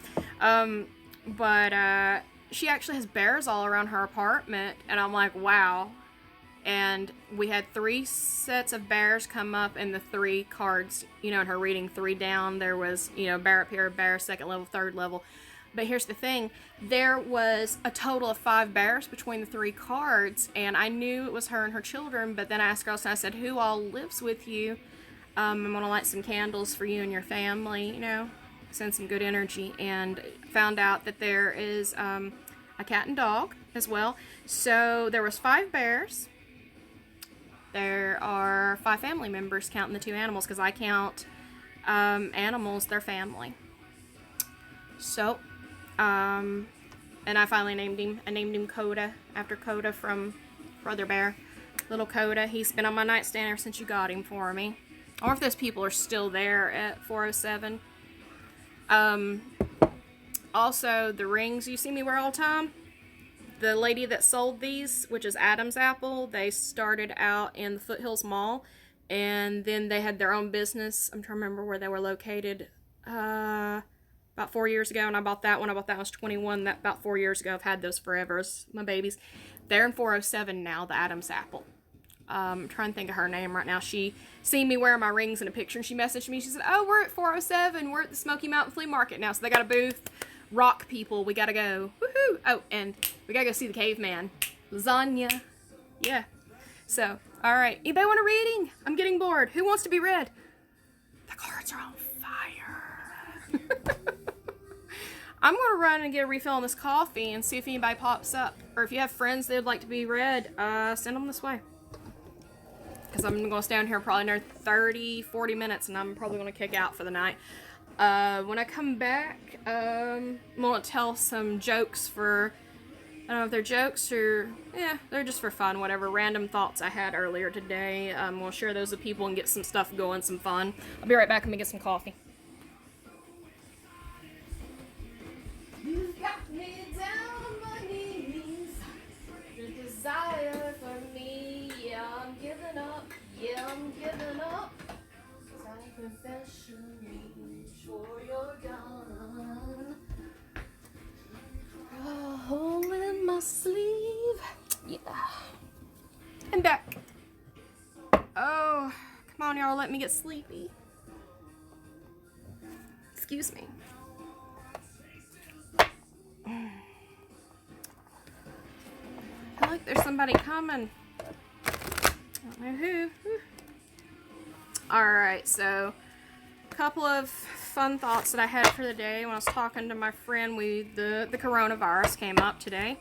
But she actually has bears all around her apartment, and I'm like, wow. And we had 3 sets of bears come up, and the 3 cards, in her reading, 3 down, there was, bear up here, bear, 2nd level, 3rd level. But here's the thing, there was a total of 5 bears between the 3 cards, and I knew it was her and her children, but then I asked her, and I said, who all lives with you? I'm going to light some candles for you and your family, send some good energy, and found out that there is a cat and dog as well. So there was 5 bears. There are 5 family members counting the 2 animals, because I count animals, they're family. So, and I finally named him. I named him Coda, after Coda from Brother Bear. Little Coda. He's been on my nightstand ever since you got him for me. Or if those people are still there at 407. Also, the rings you see me wear all the time. The lady that sold these, which is Adam's Apple, they started out in the Foothills Mall. And then they had their own business. I'm trying to remember where they were located. About 4 years ago, and I bought that one. I bought that one, I was 21, that about 4 years ago. I've had those forever, my babies. They're in 407 now, the Adam's Apple. I'm trying to think of her name right now. She seen me wearing my rings in a picture, and she messaged me. She said, oh, we're at 407. We're at the Smoky Mountain Flea Market now. So they got a booth. Rock people, we gotta go. Woohoo! Oh, and we gotta go see the caveman. Lasagna. Yeah. So, alright. Anybody want a reading? I'm getting bored. Who wants to be read? The cards are on fire. I'm going to run and get a refill on this coffee and see if anybody pops up. Or if you have friends that would like to be read, send them this way. Because I'm going to stay on here probably another 30, 40 minutes, and I'm probably going to kick out for the night. When I come back, I'm going to tell some jokes for... I don't know if they're jokes or... Yeah, they're just for fun, whatever. Random thoughts I had earlier today. We'll share those with people and get some stuff going, some fun. I'll be right back. Let me get some coffee. You've got me down on my knees. The desire for me. Yeah, I'm giving up. Yeah, I'm giving up. Time confession, reach for your gun. A hole in my sleeve. Yeah. I'm back. Oh, come on, y'all. Let me get sleepy. Excuse me. I feel like there's somebody coming. I don't know who. Alright, so a couple of fun thoughts that I had for the day when I was talking to my friend. The coronavirus came up today.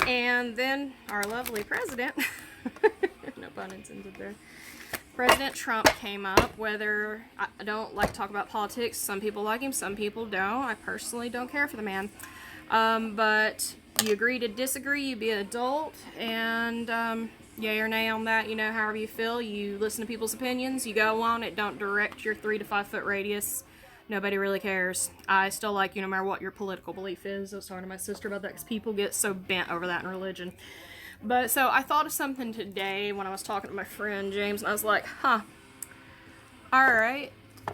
And then our lovely president, no pun intended there, President Trump came up. Whether I don't like to talk about politics, some people like him, some people don't. I personally don't care for the man. But you agree to disagree, you be an adult, and yay or nay on that, however you feel. You listen to people's opinions, you go on it, don't direct your 3 to 5 foot radius. Nobody really cares. I still like you no matter what your political belief is. I was talking to my sister about that because people get so bent over that in religion. But so I thought of something today when I was talking to my friend James, and I was like, alright,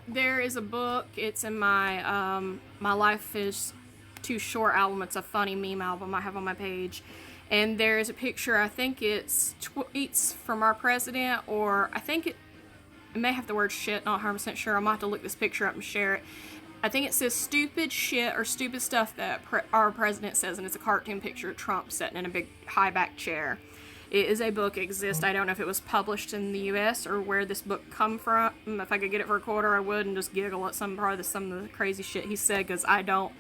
there is a book. It's in my My Life is Too Short album. It's a funny meme album I have on my page. And there's a picture, I think it's tweets from our president, or I think it may have the word shit, not 100% sure. I'm going to have to look this picture up and share it. I think it says stupid shit or stupid stuff that our president says, and it's a cartoon picture of Trump sitting in a big high back chair. It is a book, it exists. I don't know if it was published in the US or where this book come from. If I could get it for a quarter, I would, and just giggle at some of the crazy shit he said, because I don't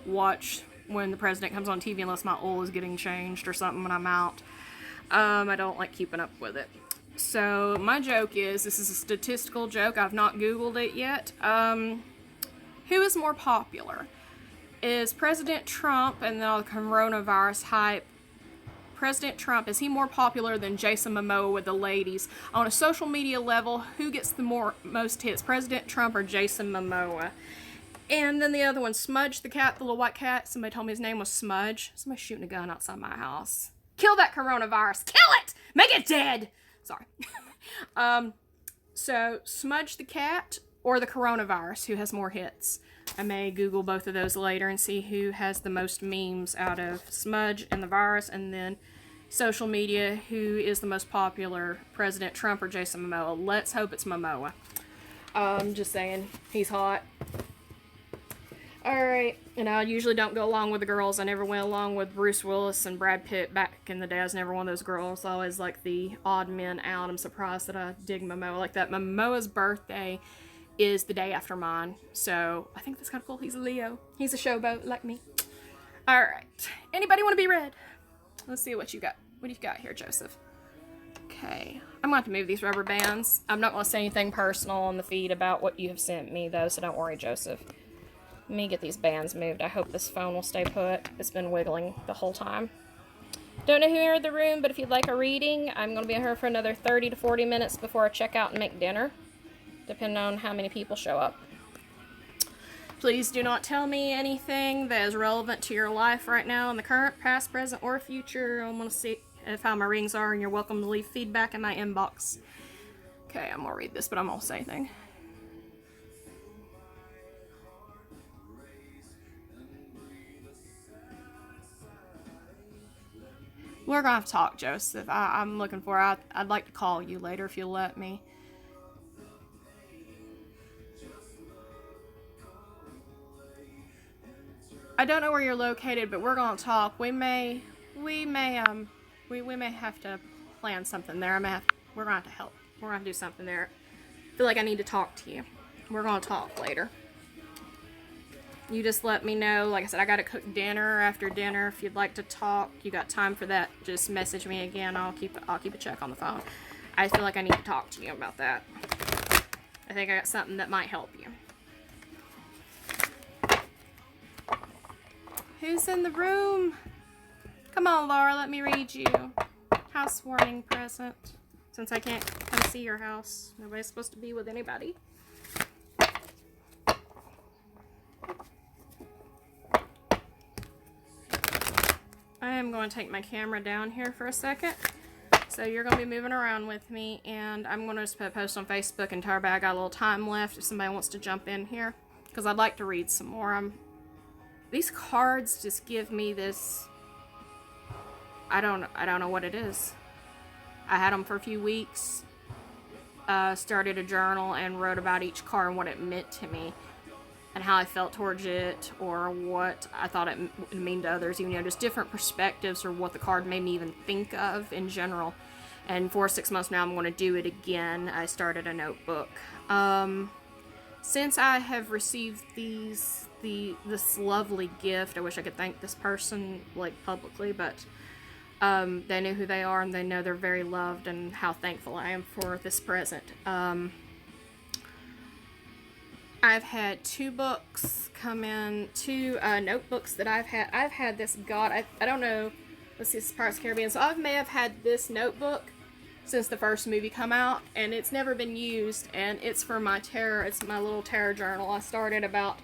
watch when the president comes on TV unless my oil is getting changed or something when I'm out. I don't like keeping up with it. So my joke is, this is a statistical joke, I've not Googled it yet. Who is more popular? Is President Trump and all the coronavirus hype, President Trump, is he more popular than Jason Momoa with the ladies? On a social media level, who gets the most hits, President Trump or Jason Momoa? And then the other one, Smudge the cat, the little white cat. Somebody told me his name was Smudge. Somebody's shooting a gun outside my house. Kill that coronavirus. Kill it! Make it dead! Sorry. So, Smudge the cat or the coronavirus, who has more hits? I may Google both of those later and see who has the most memes out of Smudge and the virus, and then social media, who is the most popular, President Trump or Jason Momoa? Let's hope it's Momoa. Just saying, he's hot. Alright, and I usually don't go along with the girls. I never went along with Bruce Willis and Brad Pitt back in the day. I was never one of those girls. I always like the odd men out. I'm surprised that I dig Momoa like that. Momoa's birthday is the day after mine, so I think that's kind of cool. He's a Leo. He's a showboat like me. Alright, anybody want to be read? Let's see what you got. What do you got here, Joseph? Okay, I'm going to have to move these rubber bands. I'm not going to say anything personal on the feed about what you have sent me, though, so don't worry, Joseph. Let me get these bands moved. I hope this phone will stay put. It's been wiggling the whole time. Don't know who entered the room, but if you'd like a reading, I'm going to be here for another 30 to 40 minutes before I check out and make dinner, depending on how many people show up. Please do not tell me anything that is relevant to your life right now in the current, past, present, or future. I want to see how my readings are, and you're welcome to leave feedback in my inbox. Okay, I'm going to read this, but I'm going to say anything. We're going to have to talk, Joseph. I'm looking for it. I'd like to call you later if you'll let me. I don't know where you're located, but we're going to talk. We may have to plan something there. We're going to have to help. We're going to do something there. I feel like I need to talk to you. We're going to talk later. You just let me know. Like I said, I got to cook dinner after dinner. If you'd like to talk, you got time for that, just message me again. I'll keep a check on the phone. I feel like I need to talk to you about that. I think I got something that might help you. Who's in the room? Come on, Laura, let me read you. Housewarming present. Since I can't come see your house. Nobody's supposed to be with anybody. I am going to take my camera down here for a second. So you're going to be moving around with me, and I'm going to just put a post on Facebook and tell everybody I got a little time left if somebody wants to jump in here, because I'd like to read some more. These cards just give me this, I don't know what it is. I had them for a few weeks, started a journal and wrote about each card and what it meant to me and how I felt towards it, or what I thought it would mean to others, even, just different perspectives, or what the card made me even think of in general. And for 6 months now, I'm going to do it again. I started a notebook. Since I have received this lovely gift, I wish I could thank this person, like, publicly, but They know who they are, and they know they're very loved, and how thankful I am for this present. I've had 2 books come in, 2 notebooks that I've had. I've had this, God, I don't know, let's see, this is Pirates of the Caribbean, so I may have had this notebook since the first movie come out, and it's never been used, and it's for my tarot. It's my little tarot journal. I started about,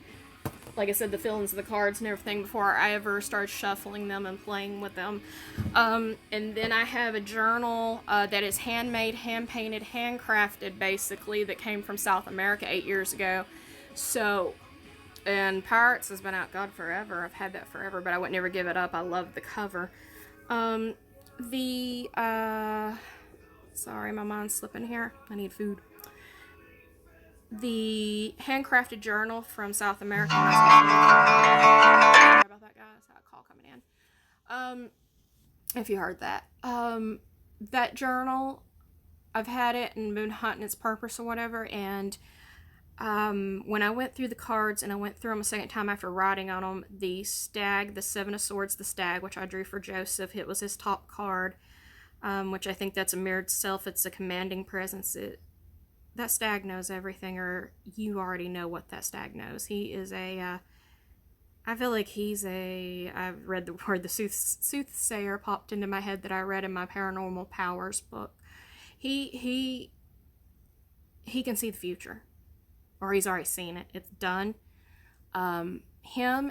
like I said, the fillings of the cards and everything before I ever started shuffling them and playing with them. And then I have a journal that is handmade, hand-painted, handcrafted, basically, that came from South America 8 years ago. So, and Pirates has been out, God, forever. I've had that forever, but I would never give it up. I love the cover. Sorry, my mind's slipping here. I need food. The handcrafted journal from South America. Sorry about that, guys. I had a call coming in. If you heard that. That journal, I've had it and been hunting its purpose or whatever, and when I went through the cards, and I went through them a second time after writing on them, the stag, the 7 of swords, the stag, which I drew for Joseph, it was his top card, which I think that's a mirrored self. It's a commanding presence. That stag knows everything, or you already know what that stag knows. He is I feel like he's I've read the word, the soothsayer popped into my head that I read in my Paranormal Powers book. He can see the future. Or he's already seen it. It's done. Him,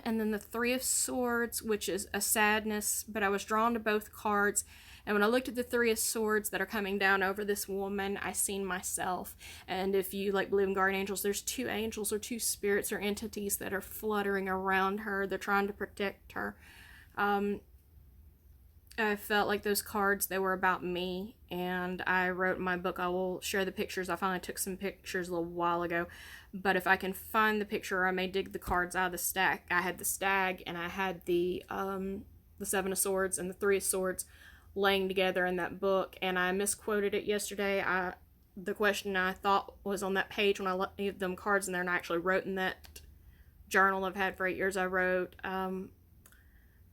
and then the 3 of Swords, which is a sadness, but I was drawn to both cards, and when I looked at the 3 of Swords that are coming down over this woman, I seen myself. And if you believe in guardian angels, there's 2 angels or 2 spirits or entities that are fluttering around her. They're trying to protect her. I felt like those cards, they were about me, and I wrote in my book, I will share the pictures. I finally took some pictures a little while ago, but if I can find the picture, I may dig the cards out of the stack. I had the stag, and I had the 7 of Swords and the 3 of Swords laying together in that book, and I misquoted it yesterday. The question I thought was on that page when I left them cards in there, and I actually wrote in that journal I've had for 8 years, I wrote,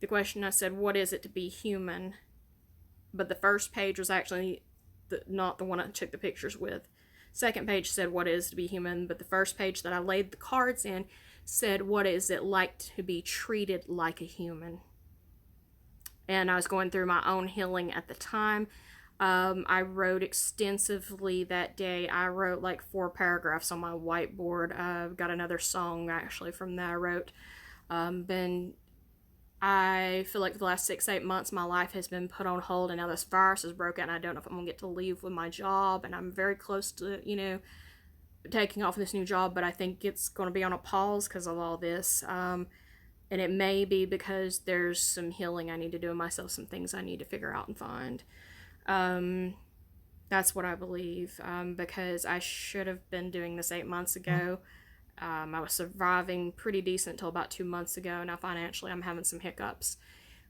the question, I said, what is it to be human? But the first page was actually not the one I took the pictures with. Second page said, what is to be human? But the first page that I laid the cards in said, what is it like to be treated like a human? And I was going through my own healing at the time. I wrote extensively that day. I wrote 4 paragraphs on my whiteboard. I've got another song, actually, from that I wrote. I feel like for the last 6-8 months, my life has been put on hold, and now this virus is broken, and I don't know if I'm going to get to leave with my job, and I'm very close to, taking off this new job, but I think it's going to be on a pause because of all this, and it may be because there's some healing I need to do in myself, some things I need to figure out and find. That's what I believe, because I should have been doing this 8 months ago. I was surviving pretty decent until about 2 months ago. Now financially I'm having some hiccups,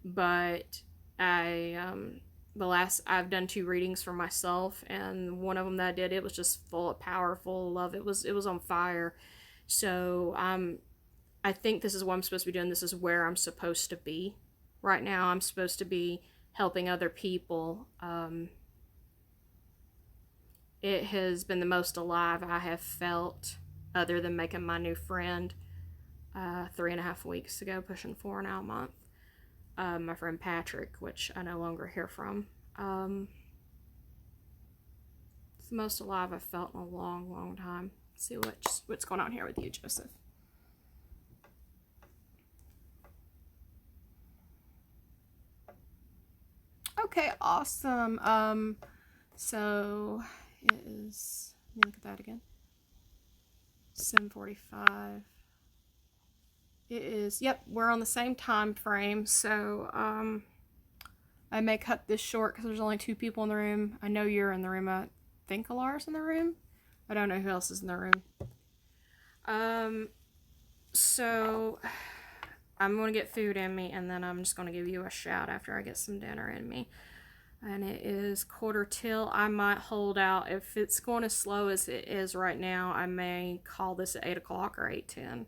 but I've done 2 readings for myself, and one of them that I did, it was just full of power, full of love. It was on fire. So I think this is what I'm supposed to be doing. This is where I'm supposed to be right now. I'm supposed to be helping other people. It has been the most alive I have felt, other than making my new friend 3.5 weeks ago, pushing 4 now a month. My friend Patrick, which I no longer hear from. It's the most alive I've felt in a long, long time. Let's see what's going on here with you, Joseph. Okay, awesome. So it is, let me look at that again. 7:45. It is, yep, we're on the same time frame, so I may cut this short because there's only 2 people in the room. I know you're in the room. I think Alara's in the room. I don't know who else is in the room. So I'm going to get food in me, and then I'm just going to give you a shout after I get some dinner in me. And it is 1:45. I might hold out. If it's going as slow as it is right now, I may call this at 8 o'clock or 8:10,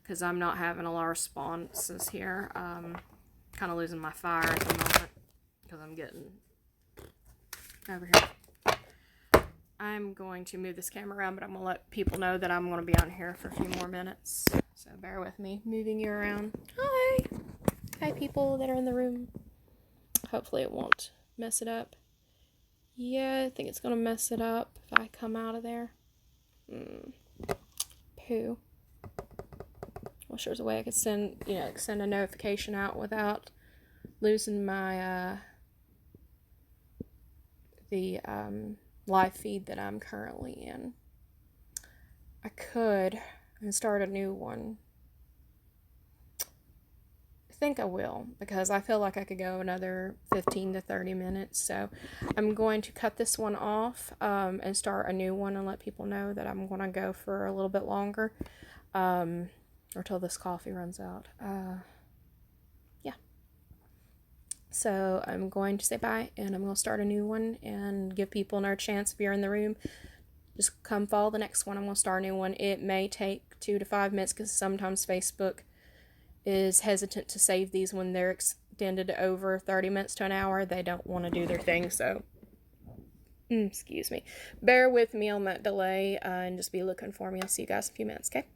because I'm not having a lot of responses here. Kind of losing my fire at the moment. because I'm getting over here. I'm going to move this camera around, but I'm going to let people know that I'm going to be on here for a few more minutes. So bear with me, moving you around. Hi! Hi, people that are in the room. Hopefully it won't mess it up. Yeah, I think it's going to mess it up if I come out of there. Poo. Well, sure, there's a way I could send a notification out without losing my, the live feed that I'm currently in. I could and start a new one. I think I will, because I feel like I could go another 15 to 30 minutes. So I'm going to cut this one off and start a new one and let people know that I'm going to go for a little bit longer, or till this coffee runs out. Yeah. So I'm going to say bye, and I'm going to start a new one and give people another chance. If you're in the room, just come follow the next one. I'm going to start a new one. It may take 2 to 5 minutes because sometimes Facebook is hesitant to save these when they're extended to over 30 minutes to an hour. They don't want to do their thing, so excuse me. Bear with me on that delay and just be looking for me. I'll see you guys in a few minutes, okay?